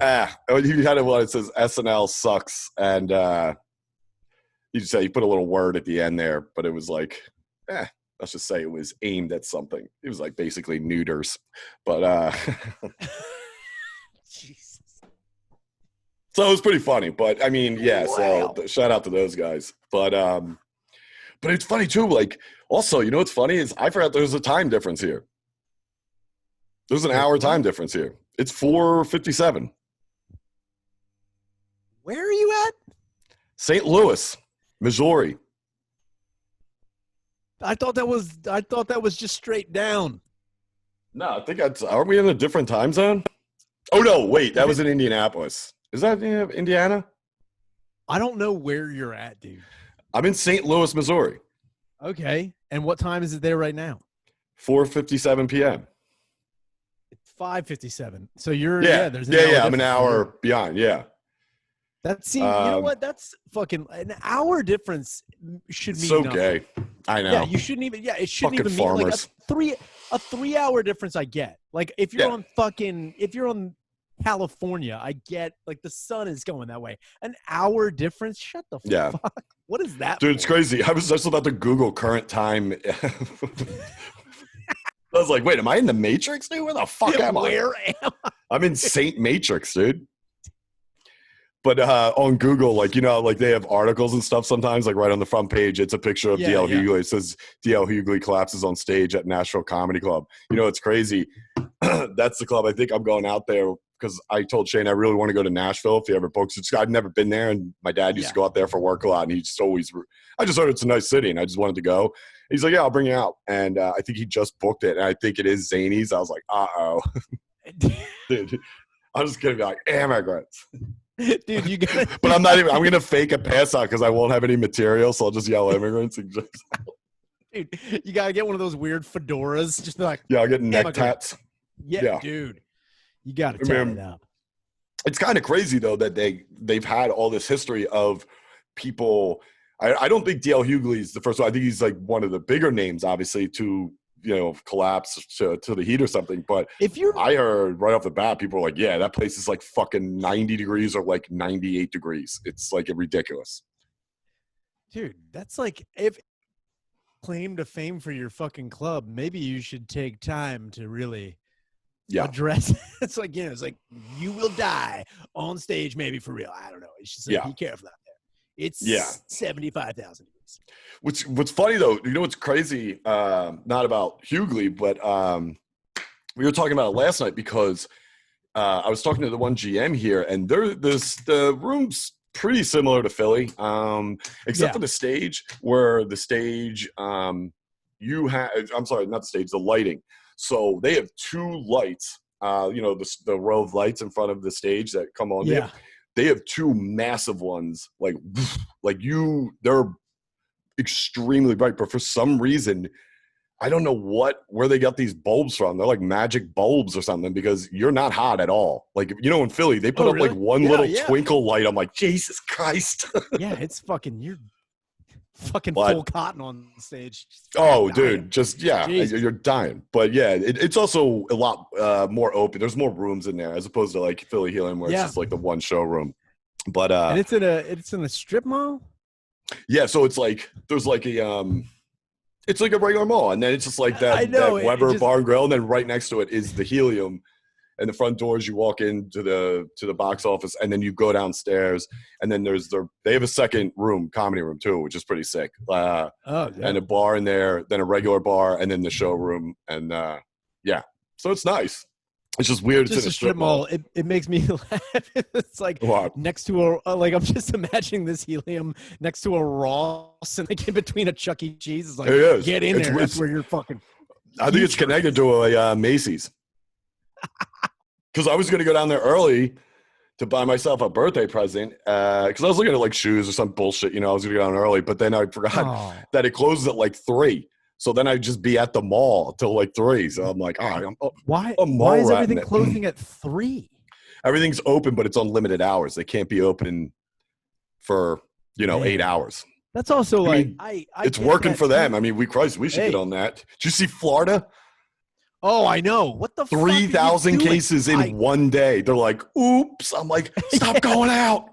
had one that says SNL sucks. And he put a little word at the end there, but it was like, let's just say it was aimed at something. It was like basically neuters. But Jesus. So it was pretty funny, but I mean, so shout out to those guys. But it's funny too. Like, also, you know what's funny is I forgot there's a time difference here. There's an hour time difference here. It's 4:57. Where are you at? St. Louis, Missouri. I thought that was just straight down. No, I think aren't we in a different time zone? Oh no, wait, that was in Indianapolis. Is that Indiana? I don't know where you're at, dude. I'm in St. Louis, Missouri. Okay. And what time is it there right now? 4:57 p.m. It's 5:57. So you're there's I'm an hour behind. Yeah. That seems you know what? That's fucking an hour difference should mean so nothing. Gay. I know. Yeah, you shouldn't even it shouldn't fucking even farmers. mean like a 3 hour difference I get. Like if you're on California, I get like the sun is going that way. An hour difference? Shut the fuck. What is that? Dude, it's crazy. I was just about to Google current time. I was like, wait, am I in the Matrix, dude? Where the fuck am I? Where am I? I'm in Saint Matrix, dude. But on Google, like, you know, like they have articles and stuff sometimes, like right on the front page, it's a picture of D.L. Hughley. It says D.L. Hughley collapses on stage at Nashville Comedy Club. You know, it's crazy. That's the club. I think I'm going out there because I told Shane I really want to go to Nashville if he ever books it. I've never been there, and my dad used to go out there for work a lot, and he just always – I just heard it's a nice city, and I just wanted to go. He's like, yeah, I'll bring you out. And I think he just booked it, and I think it is Zanies. I was like, uh-oh. Dude, I'm just going to be like, immigrants. Dude, you got But I'm not even – I'm going to fake a pass out because I won't have any material, so I'll just yell immigrants. And just dude, you got to get one of those weird fedoras. Just like – yeah, I'll get neck tats. Yeah, dude. You got to tat it up. It's kind of crazy, though, that they've had all this history of people – I don't think D.L. Hughley's the first one. I think he's like one of the bigger names, obviously, to – collapse to the heat or something. But I heard right off the bat, people were like, yeah, that place is like fucking 90 degrees or like 98 degrees. It's like ridiculous. Dude, that's like if claim to fame for your fucking club, maybe you should take time to really Yeah. address. It's like, it's like, you will die on stage, maybe for real. I don't know. It's just like, Yeah. be careful out there. Yeah. It's 75,000 degrees. What's funny though, you know what's crazy? Not about Hughley, but we were talking about it last night because I was talking to the one GM here, and the room's pretty similar to Philly, except for the stage, where the stage you have. I'm sorry, not the stage, the lighting. So they have two lights. The row of lights in front of the stage that come on there. They have two massive ones, they're extremely bright, but for some reason, I don't know where they got these bulbs from. They're like magic bulbs or something, because you're not hot at all. Like, in Philly, they put up like one little twinkle light. I'm like, Jesus Christ. Yeah, it's you're fucking full cotton on stage. Oh, dude, you're dying. But yeah, it's also a lot more open. There's more rooms in there as opposed to like Philly Helium, where it's just like the one showroom. But and it's in a strip mall. Yeah, so it's like there's like it's like a regular mall, and then it's just like that Weber Bar and Grill, and then right next to it is the Helium, and the front doors. You walk into the box office, and then you go downstairs, and then they have a second room, comedy room too, which is pretty sick. And a bar in there, then a regular bar, and then the showroom, and so it's nice. It's just weird. Just it's in a strip mall. It makes me laugh. It's like next to I'm just imagining this Helium next to a Ross, and like in between a Chuck E. Cheese. It's like, get in there. That's where you're fucking. I think it's connected to a Macy's. Because I was going to go down there early to buy myself a birthday present. Because I was looking at like shoes or some bullshit. I was going to go down early, but then I forgot that it closes at like 3. So then I'd just be at the mall till like 3. So I'm like, why is everything closing at 3? Everything's open, but it's on limited hours. They can't be open for 8 hours. That's also it's working for them. I mean, we should get on that. Did you see Florida? Oh, I know. What the 3,000 cases in one day. They're like, oops. I'm like, stop going out.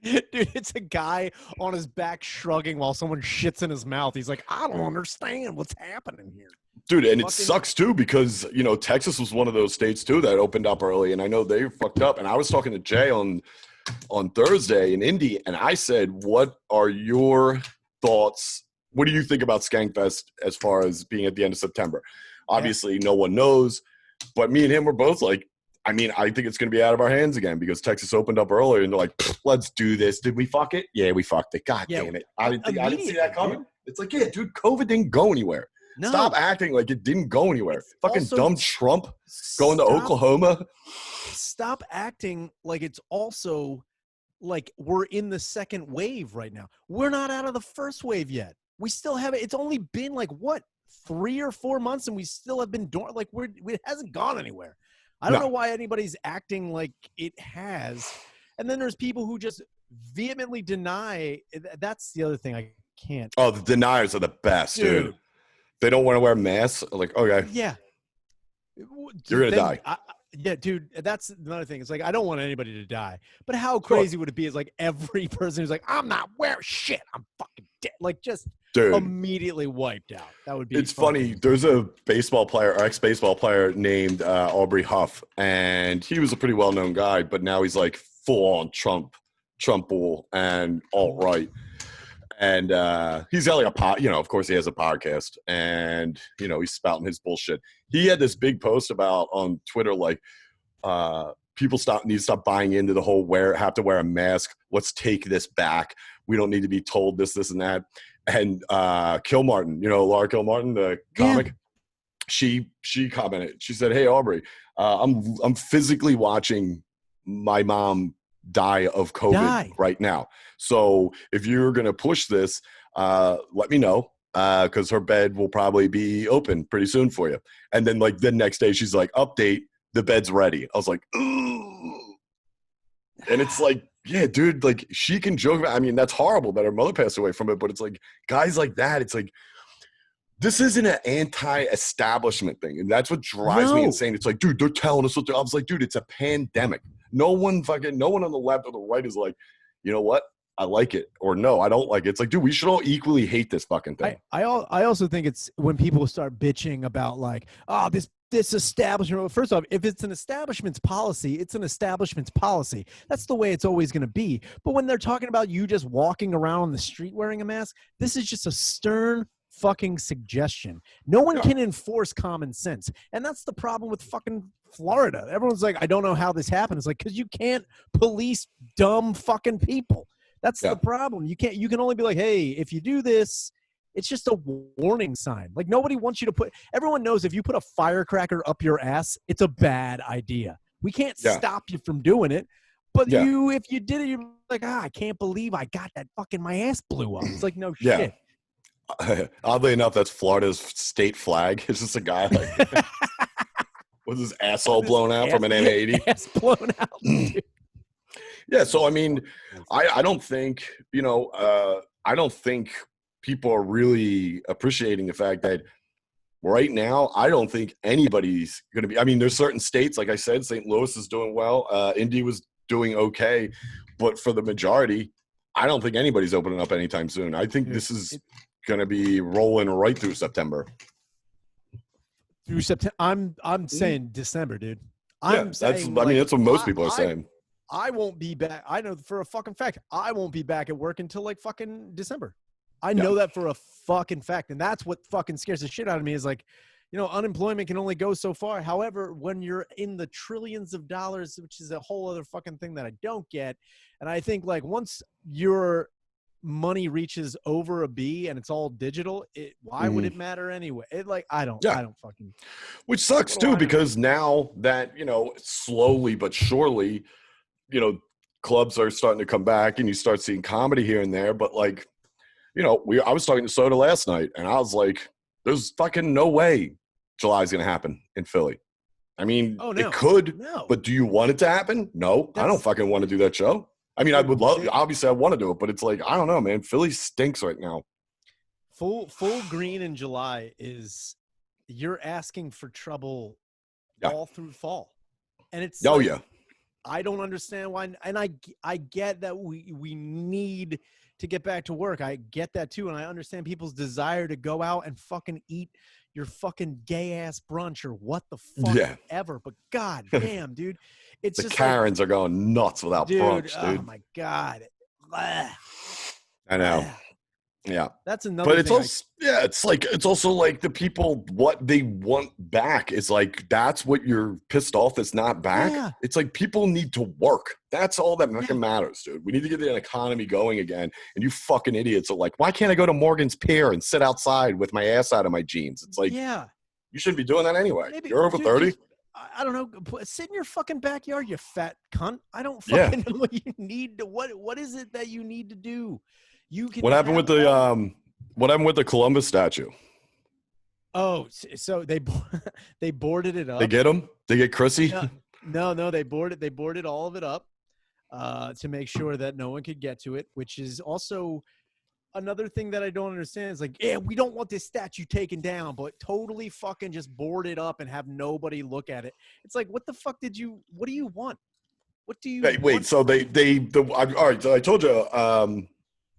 Dude, it's a guy on his back shrugging while someone shits in his mouth. He's like, I don't understand what's happening here. Dude, and it sucks too because, Texas was one of those states too that opened up early, and I know they fucked up. And I was talking to Jay on Thursday in Indy, and I said, what are your thoughts? What do you think about Skankfest as far as being at the end of September? Obviously, no one knows, but me and him were both like, I think it's going to be out of our hands again because Texas opened up earlier, and they're like, let's do this. Did we fuck it? Yeah, we fucked it. God damn it. I didn't see that coming. Dude. It's like, yeah, dude, COVID didn't go anywhere. No. Stop acting like it didn't go anywhere. It's fucking dumb Trump going to Oklahoma. Stop acting like it's also like we're in the second wave right now. We're not out of the first wave yet. We still have it. It's only been 3 or 4 months, and we still have been it hasn't gone anywhere. I don't know why anybody's acting like it has. And then there's people who just vehemently deny. That's the other thing I can't. Oh, the deniers are the best, dude. They don't want to wear masks. Like, okay. Yeah. You're going to die. Yeah, dude, that's another thing. It's like, I don't want anybody to die. But how crazy would it be is like every person who's like, I'm not wearing shit. I'm fucking dead. Like just immediately wiped out. That would be It's funny. There's a baseball player, or ex-baseball player named Aubrey Huff, and he was a pretty well-known guy, but now he's like full-on Trump bull and alt-right. And he's got like of course he has a podcast, and, he's spouting his bullshit. He had this big post about on Twitter, like, people need to stop buying into the whole have to wear a mask. Let's take this back. We don't need to be told this, and that. And Kilmartin, Laura Kilmartin, the comic, she commented. She said, "Hey Aubrey, I'm physically watching my mom die of COVID right now. So if you're gonna push this, let me know, because her bed will probably be open pretty soon for you." And then like the next day, she's like, "Update, the bed's ready." I was like, "Ooh," and it's like, yeah, dude, like she can joke about. I mean, that's horrible that her mother passed away from it, but it's like guys like that. It's like this isn't an anti-establishment thing, and that's what drives me insane. It's like, dude, they're telling us what. I was like, dude, it's a pandemic. No one on the left or the right is like, you know what? I like it, or no, I don't like it. It's like, dude, we should all equally hate this fucking thing. I also think it's when people start bitching about like, oh, this this establishment. First off, if it's an establishment's policy, it's an establishment's policy. That's the way it's always going to be. But when they're talking about you just walking around on the street wearing a mask, this is just a stern fucking suggestion. No one can enforce common sense. And that's the problem with fucking Florida. Everyone's like, I don't know how this happened. It's like, because you can't police dumb fucking people. That's the problem. You can only be like, hey, if you do this, it's just a warning sign. Like, nobody wants you to everyone knows if you put a firecracker up your ass, it's a bad idea. We can't stop you from doing it. But if you did it, you're like, I can't believe I got that fucking, my ass blew up. It's like, no shit. Oddly enough, that's Florida's state flag. It's just a guy like with his asshole blown out from an M80. Ass blown out, dude. Yeah, so I mean, I don't think, I don't think people are really appreciating the fact that right now, I don't think anybody's going to be. I mean, there's certain states, like I said, St. Louis is doing well. Indy was doing okay. But for the majority, I don't think anybody's opening up anytime soon. I think this is going to be rolling right through September. Through September? I'm saying December, dude. That's what most people are saying. I won't be back. I know for a fucking fact I won't be back at work until like fucking December. I know that for a fucking fact. And that's what fucking scares the shit out of me is like, unemployment can only go so far. However, when you're in the trillions of dollars, which is a whole other fucking thing that I don't get. And I think like once your money reaches over a B and it's all digital, why would it matter anyway? I don't fucking. Which sucks too, because now that, slowly but surely, clubs are starting to come back and you start seeing comedy here and there. But like, I was talking to Soda last night, and I was like, there's fucking no way July's going to happen in Philly. I mean, it could, but do you want it to happen? No, I don't fucking want to do that show. I mean, I would love, obviously I want to do it, but it's like, I don't know, man. Philly stinks right now. Full green in July is you're asking for trouble all through fall. And it's I don't understand why. And I get that we need to get back to work. I get that too. And I understand people's desire to go out and fucking eat your fucking gay ass brunch or what the fuck ever. But god damn, dude. It's the just Karens are going nuts without brunch, dude. Oh my God. I know. Yeah. That's another But it's also it's also like the people, what they want back is like, that's what you're pissed off that's not back. Yeah. It's like people need to work. That's all that fucking matters, dude. We need to get the economy going again. And you fucking idiots are like, why can't I go to Morgan's Pier and sit outside with my ass out of my jeans? It's like, you shouldn't be doing that anyway. Maybe, you're over 30. I don't know. Sit in your fucking backyard, you fat cunt. I don't fucking know what you need to. What is it that you need to do? You can. What happened with the Columbus statue? Oh, so they boarded it up. They get him. They get Chrissy. No. They boarded all of it up to make sure that no one could get to it. Which is also another thing that I don't understand. Is like, we don't want this statue taken down, but totally fucking just board it up and have nobody look at it. It's like, what the fuck what do you want? What do you wait, so all right, so I told you,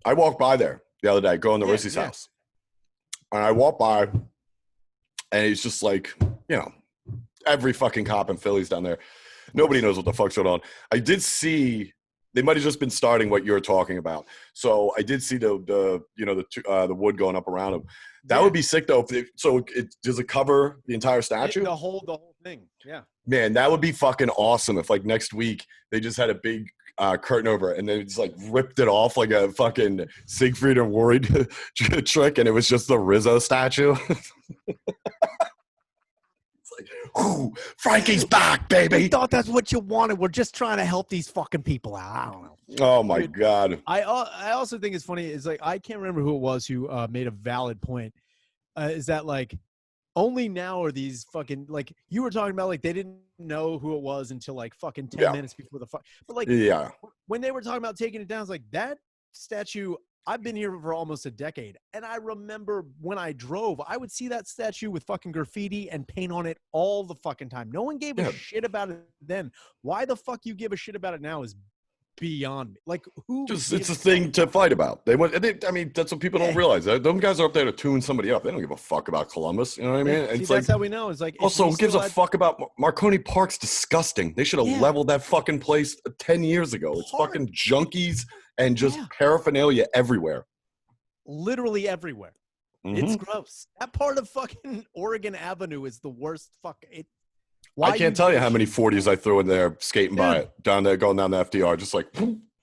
I walked by there the other day, going to Rissy's house. And I walked by, and it's just like, every fucking cop in Philly's down there. Nobody knows what the fuck's going on. I did see, they might have just been starting what you're talking about. So I did see the wood going up around them. That would be sick though. Does it cover the entire statue? The whole thing. Yeah. Man, that would be fucking awesome if like next week they just had a big curtain over it and they just like ripped it off like a fucking Siegfried and Roy trick, and it was just the Rizzo statue. Ooh, Frankie's back, baby. We thought that's what you wanted. We're just trying to help these fucking people out. I don't know. Oh my God. I also think it's funny. Is like, I can't remember who it was who made a valid point. Is that like only now are these fucking, like you were talking about, like they didn't know who it was until like fucking 10 minutes before the fuck. But like, when they were talking about taking it down, it's like that statue. I've been here for almost a decade, and I remember when I drove, I would see that statue with fucking graffiti and paint on it all the fucking time. No one gave a shit about it then. Why the fuck you give a shit about it now is beyond me. Like, who? Just it's a thing to fight about. I mean, that's what people don't realize. Those guys are up there to tune somebody up. They don't give a fuck about Columbus. You know what I mean? Yeah, see, that's how we know. It's like, also, who gives a fuck about Marconi Park's disgusting. They should have leveled that fucking place 10 years ago. It's fucking junkies and just paraphernalia everywhere. Literally everywhere. Mm-hmm. It's gross. That part of fucking Oregon Avenue is the worst. I can't tell you how many 40s I threw in there skating by it, down there, going down the FDR, just like,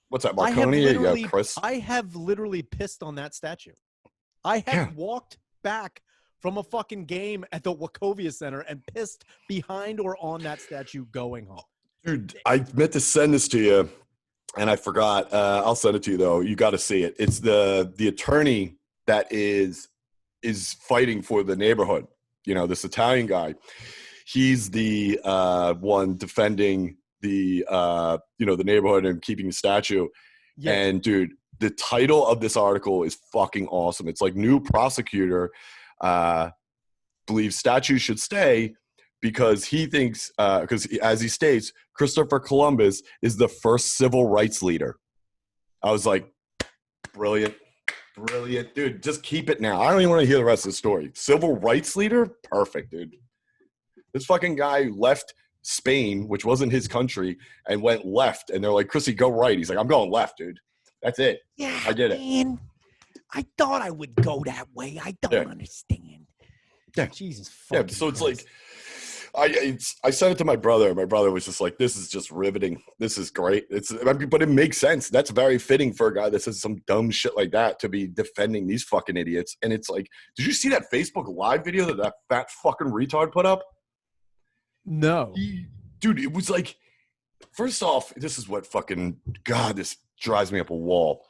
what's that, Marconi? Yeah, Chris. I have literally pissed on that statue. I have walked back from a fucking game at the Wachovia Center and pissed behind or on that statue going home. Dude, I meant to send this to you, and I forgot. I'll send it to you, though. You got to see it. It's the attorney that is fighting for the neighborhood. You know, this Italian guy. He's the one defending the the neighborhood and keeping the statue. Yeah. And dude, the title of this article is fucking awesome. It's like, new prosecutor believes statues should stay because he thinks because as he states, Christopher Columbus is the first civil rights leader. I was like, brilliant, dude. Just keep it now. I don't even want to hear the rest of the story. Civil rights leader, perfect, dude. This fucking guy left Spain, which wasn't his country, and went left. And they're like, Chrissy, go right. He's like, I'm going left, dude. That's it. Yeah, I did it. I thought I would go that way. I don't understand. Yeah. Jesus fucking so it's Christ. Like, I sent it to my brother. My brother was just like, this is just riveting. This is great. But it makes sense. That's very fitting for a guy that says some dumb shit like that to be defending these fucking idiots. And it's like, did you see that Facebook Live video that fat fucking retard put up? No. Dude, it was like, first off, this is what fucking, God, this drives me up a wall,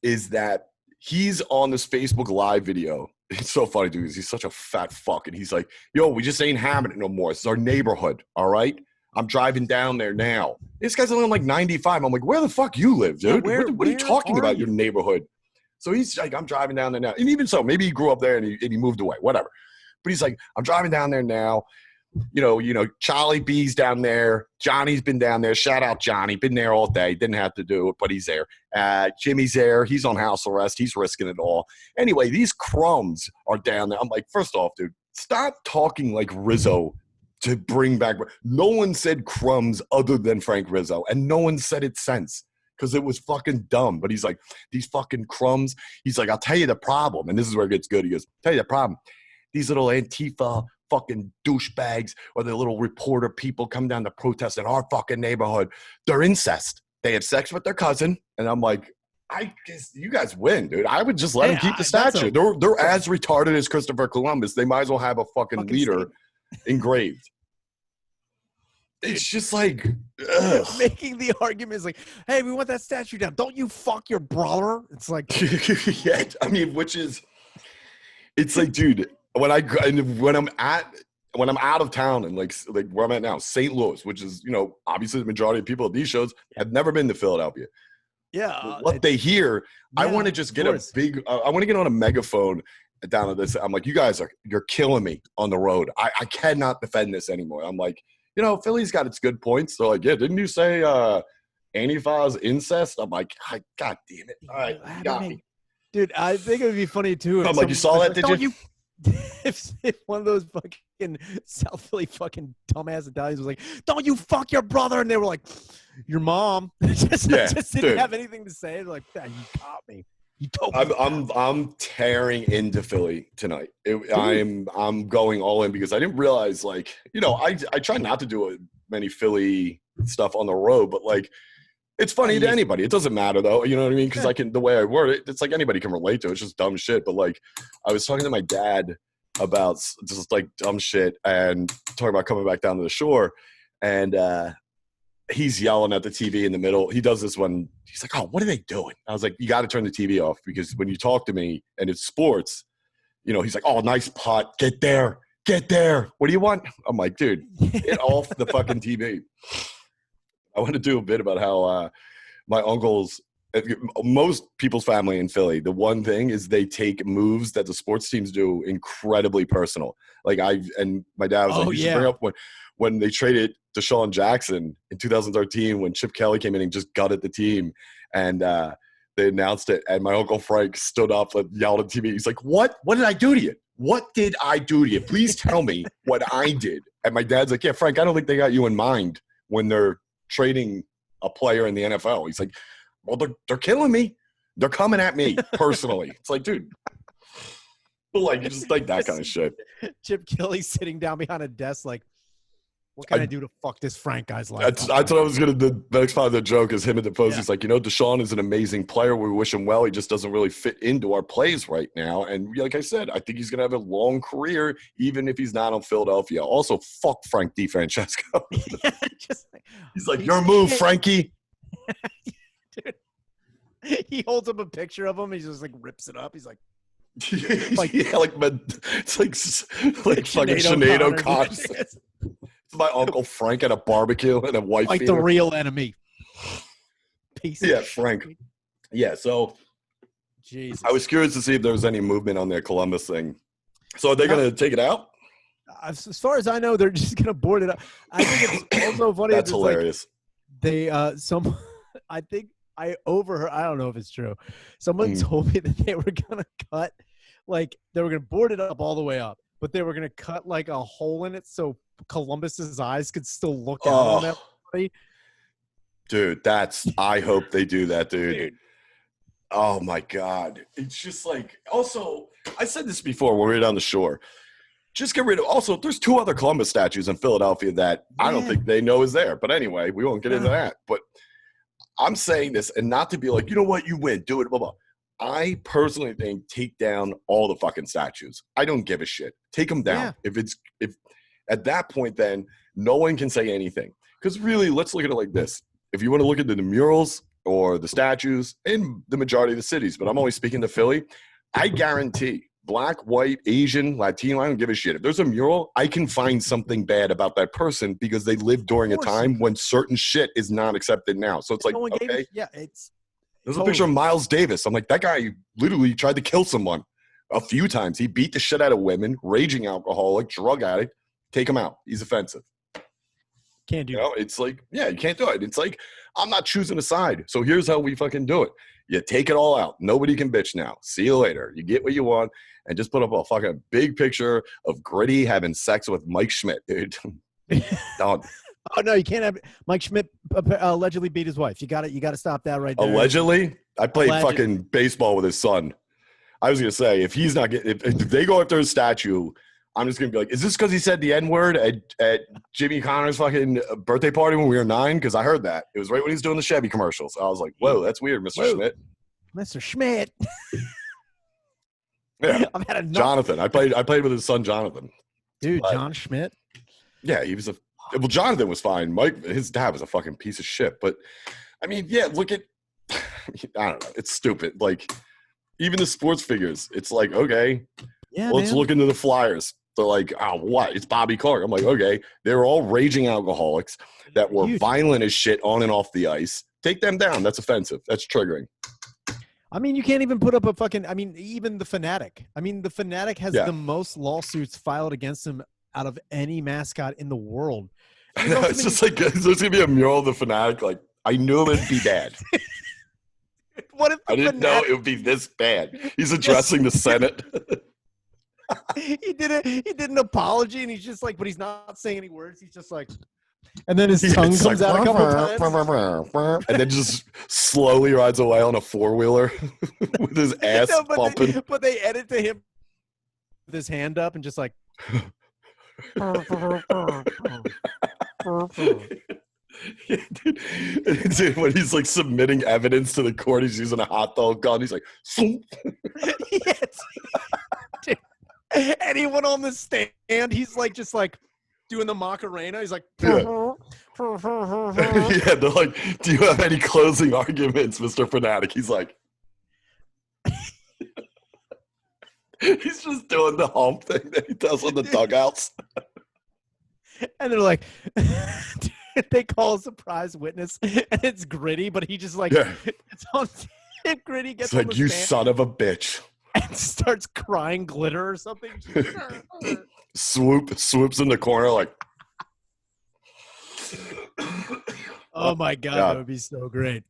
is that he's on this Facebook Live video. It's so funny, dude, because he's such a fat fuck. And he's like, yo, we just ain't having it no more. This is our neighborhood, all right? I'm driving down there now. This guy's only like 95. I'm like, where the fuck you live, dude? Yeah, what are you talking about, your neighborhood? So he's like, I'm driving down there now. And even so, maybe he grew up there and he moved away, whatever. But he's like, I'm driving down there now. You know, Charlie B's down there. Johnny's been down there. Shout out Johnny. Been there all day. Didn't have to do it, but he's there. Jimmy's there. He's on house arrest. He's risking it all. Anyway, these crumbs are down there. I'm like, first off, dude, stop talking like Rizzo to bring back. No one said crumbs other than Frank Rizzo, and no one said it since because it was fucking dumb. But he's like, these fucking crumbs. He's like, I'll tell you the problem. And this is where it gets good. He goes, tell you the problem. These little Antifa fucking douchebags or the little reporter people come down to protest in our fucking neighborhood. They're incest. They have sex with their cousin. And I'm like, I guess you guys win, dude. I would just let them keep the statue. They're as retarded as Christopher Columbus. They might as well have a fucking leader engraved. It's just like making the argument is like, hey, we want that statue down. Don't you fuck your brother? It's like, yeah, I mean, it's like, dude, when I'm out of town and like where I'm at now, St. Louis, which is, you know, obviously the majority of people at these shows have never been to Philadelphia. Yeah. What they hear, I want to just get a big, I want to get on a megaphone down to this. I'm like, you're killing me on the road. I cannot defend this anymore. I'm like, you know, Philly's got its good points. They're like, yeah, didn't you say Antifa's incest? I'm like, God damn it. All right, you got me. Dude, I think it would be funny too. I'm like, you saw that, did you? If one of those fucking South Philly fucking dumbass Italians was like, don't you fuck your brother, and they were like, your mom, just didn't have anything to say. They're like, you got me. You I'm tearing into Philly tonight. I'm going all in because I didn't realize, like, you know, I try not to do many Philly stuff on the road, but like, it's funny to anybody. It doesn't matter though. You know what I mean? Because the way I word it, it's like anybody can relate to it. It's just dumb shit. But like, I was talking to my dad about just like dumb shit and talking about coming back down to the shore. And he's yelling at the TV in the middle. He does this when he's like, oh, what are they doing? I was like, you got to turn the TV off because when you talk to me and it's sports, you know, he's like, oh, nice putt. Get there. What do you want? I'm like, dude, get off the fucking TV. I want to do a bit about how my uncles most people's family in Philly, the one thing is they take moves that the sports teams do incredibly personal. Like and my dad was like, you should bring up when they traded Deshaun Jackson in 2013 when Chip Kelly came in and just gutted the team, and they announced it, and my Uncle Frank stood up and yelled at TV. He's like, what did I do to you? What did I do to you? Please tell me what I did. And my dad's like, yeah, Frank, I don't think they got you in mind when they're trading a player in the NFL. He's like, well, they're killing me. They're coming at me personally. It's like, dude, but like, you just like that kind of shit. Chip Kelly sitting down behind a desk like, what can I do to fuck this Frank guy's life? I thought I was going to, the next part of the joke is him at the post. Yeah. He's like, Deshaun is an amazing player. We wish him well. He just doesn't really fit into our plays right now. And like I said, I think he's going to have a long career, even if he's not on Philadelphia. Also, fuck Frank DiFrancesco. He's like, your move, Frankie. Dude, he holds up a picture of him. He just like rips it up. He's like, yeah, like it's like fucking Sinead O'Connor. It's my Uncle Frank at a barbecue and a white like the real enemy. Frank. Yeah, so Jesus. I was curious to see if there was any movement on their Columbus thing. So are they going to take it out? As far as I know, they're just going to board it up. I think it's also funny. That's hilarious. Like I think I overheard. I don't know if it's true. Someone told me that they were going to cut, like they were going to board it up all the way up, but they were going to cut like a hole in it so Columbus's eyes could still look out on everybody. Dude, I hope they do that, dude. Oh my God. It's just like, also, I said this before when we were down the shore. Just get rid of, also, there's 2 other Columbus statues in Philadelphia that I don't think they know is there. But anyway, we won't get into that. But I'm saying this, and not to be like, you know what, you win, do it, blah, blah. I personally think take down all the fucking statues. I don't give a shit. Take them down. Yeah. If at that point, then no one can say anything. Because really, let's look at it like this. If you want to look at the murals or the statues in the majority of the cities, but I'm only speaking to Philly, I guarantee black, white, Asian, Latino, I don't give a shit. If there's a mural, I can find something bad about that person because they lived during a time when certain shit is not accepted now. So it's like, okay. There's a picture of Miles Davis. I'm like, that guy literally tried to kill someone a few times. He beat the shit out of women, raging alcoholic, drug addict. Take him out. He's offensive. Can't do it. It's like, yeah, you can't do it. It's like, I'm not choosing a side. So here's how we fucking do it. You take it all out. Nobody can bitch now. See you later. You get what you want. And just put up a fucking big picture of Gritty having sex with Mike Schmidt, dude. Oh no, you can't have Mike Schmidt allegedly beat his wife. You got to stop that right there. Allegedly? I played fucking baseball with his son. I was gonna say if he's not getting, if they go after his statue, I'm just gonna be like, is this because he said the N-word at Jimmy Connor's fucking birthday party when we were 9? Because I heard that it was right when he was doing the Chevy commercials. I was like, whoa, that's weird, Mr. Schmidt. Mr. Schmidt. Yeah, Jonathan. I played with his son, Jonathan. Dude, John Schmidt. Yeah, he was Jonathan was fine. Mike, his dad was a fucking piece of shit. But I mean, yeah, look at, I don't know. It's stupid. Like even the sports figures, it's like, okay, let's look into the Flyers. They're like, oh, what? It's Bobby Clark. I'm like, okay. They were all raging alcoholics that were violent as shit on and off the ice. Take them down. That's offensive. That's triggering. I mean, you can't even put up a fucking – I mean, even the Fanatic. I mean, the Fanatic has the most lawsuits filed against him out of any mascot in the world. I know, it's just like there's going to be a mural of the Fanatic. Like, I knew it would be bad. What if I didn't know it would be this bad. He's addressing the Senate. He did an apology, and he's just like – but he's not saying any words. He's just like – and then his tongue comes out a couple times. And then just slowly rides away on a 4-wheeler with his ass bumping. But they edit to him with his hand up and just like. Dude, when he's like submitting evidence to the court, he's using a hot dog gun. He's like, yes. Dude. Anyone on the stand, he's like, just like. Doing the Macarena, he's like, yeah, they're like, do you have any closing arguments, Mr. Fanatic? He's like, he's just doing the hump thing that he does on the dugouts. And they're like, they call a surprise witness, and it's Gritty, but he just like it's on. And Gritty gets it's like, on the you stand son of a bitch, and starts crying glitter or something. swoops in the corner like. Oh my God, that would be so great.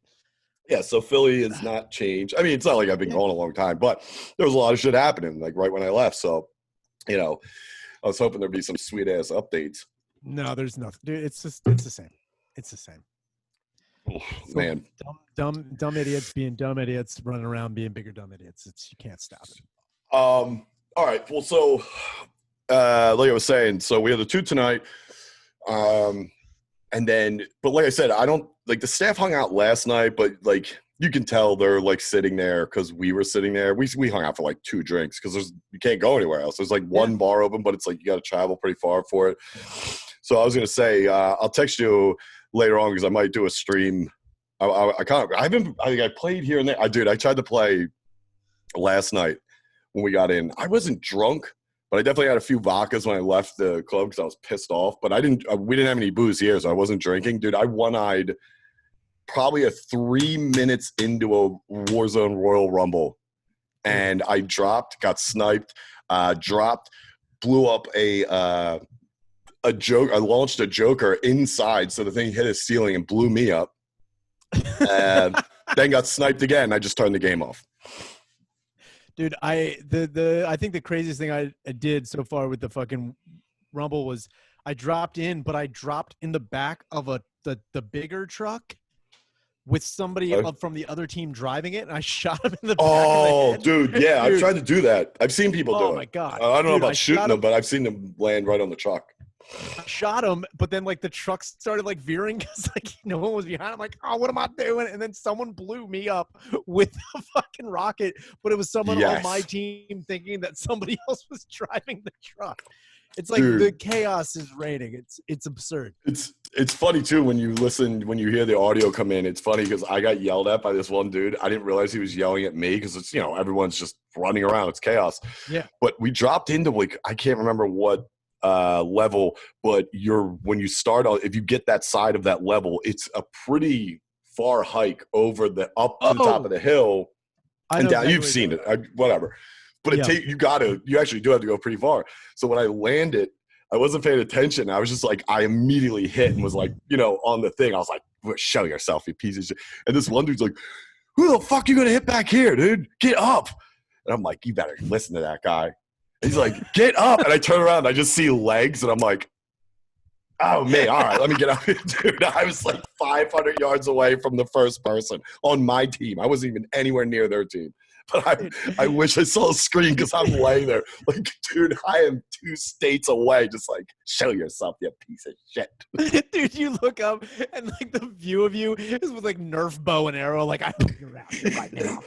Yeah, so Philly has not changed. I mean, it's not like I've been going a long time, but there was a lot of shit happening like right when I left. So, I was hoping there'd be some sweet ass updates. No, there's nothing, dude. It's the same. It's the same. Oh, man, dumb idiots being dumb idiots, running around being bigger dumb idiots. You can't stop it. All right. Well, so like I was saying, so we have the 2 tonight. And then, but like I said, I don't like the staff hung out last night, but like you can tell they're like sitting there because we were sitting there. We hung out for like 2 drinks because you can't go anywhere else. There's like one bar open, but it's like you got to travel pretty far for it. So I was gonna say I'll text you later on because I might do a stream. I played here and there. I tried to play last night when we got in. I wasn't drunk. But I definitely had a few vodkas when I left the club because I was pissed off. But we didn't have any booze here, so I wasn't drinking. Dude, I one-eyed probably 3 minutes into a Warzone Royal Rumble. And I got sniped, blew up a joke. I launched a Joker inside, so the thing hit his ceiling and blew me up. And then got sniped again. I just turned the game off. Dude, I think the craziest thing I did so far with the fucking Rumble was I dropped in, but I dropped in the back of the bigger truck with somebody from the other team driving it, and I shot him in the back of the head. Dude, yeah, I've tried to do that. I've seen people do it. Oh, my God. I don't know about shooting them, but I've seen them land right on the truck. I shot him, but then like the truck started like veering because like no one was behind. I'm like, oh, what am I doing? And then someone blew me up with a fucking rocket, but it was someone on my team thinking that somebody else was driving the truck. It's like the chaos is reigning. It's absurd. It's funny too when you hear the audio come in. It's funny because I got yelled at by this one dude. I didn't realize he was yelling at me because it's everyone's just running around. It's chaos. Yeah. But we dropped into like I can't remember what level, but when you start on, if you get that side of that level, it's a pretty far hike over the top of the hill and down. You've seen it, whatever. But you actually do have to go pretty far. So when I landed, I wasn't paying attention. I was just like, I immediately hit and was like, on the thing. I was like, show yourself, you piece of shit. And this one dude's like, who the fuck you gonna hit back here, dude? Get up. And I'm like, you better listen to that guy. He's like, get up. And I turn around and I just see legs. And I'm like, oh, man. All right, let me get up here. Dude, I was like 500 yards away from the first person on my team. I wasn't even anywhere near their team. But I wish I saw a screen because I'm laying there. Like, dude, I am 2 states away. Just like, show yourself, you piece of shit. Dude, you look up and like the view of you is with like Nerf bow and arrow. Like, I hope you're out here right now.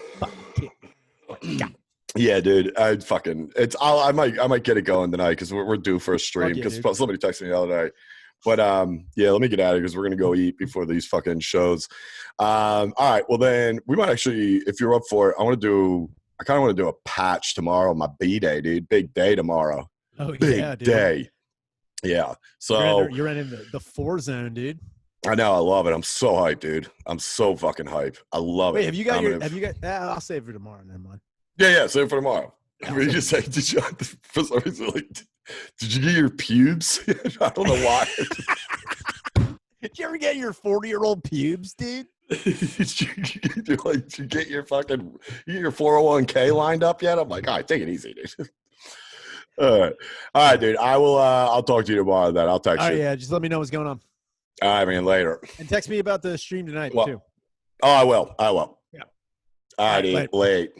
Fucking yeah, dude. I might get it going tonight because we're due for a stream because somebody texted me the other day. But yeah, let me get out of here because we're gonna go eat before these fucking shows. All right, well then we might actually, if you're up for it, I kind of want to do a patch tomorrow. My B-day, dude. Big day tomorrow. Oh Big yeah, dude. Day. Yeah. So you're in the 4 zone, dude. I know, I love it. I'm so hyped, dude. I'm so fucking hyped. I love it. Have you got? I'll save for tomorrow. Never mind. Yeah, save it for tomorrow. We just say, for some reason, like, did you get your pubes? I don't know why. Did you ever get your 40-year-old pubes, dude? Did you get your 401k lined up yet? I'm like, all right, take it easy, dude. All right, dude. I'll talk to you tomorrow. Then I'll text you. Yeah, just let me know what's going on. All right, man. Later. And text me about the stream tonight too. Oh, I will. Yeah. All right, late.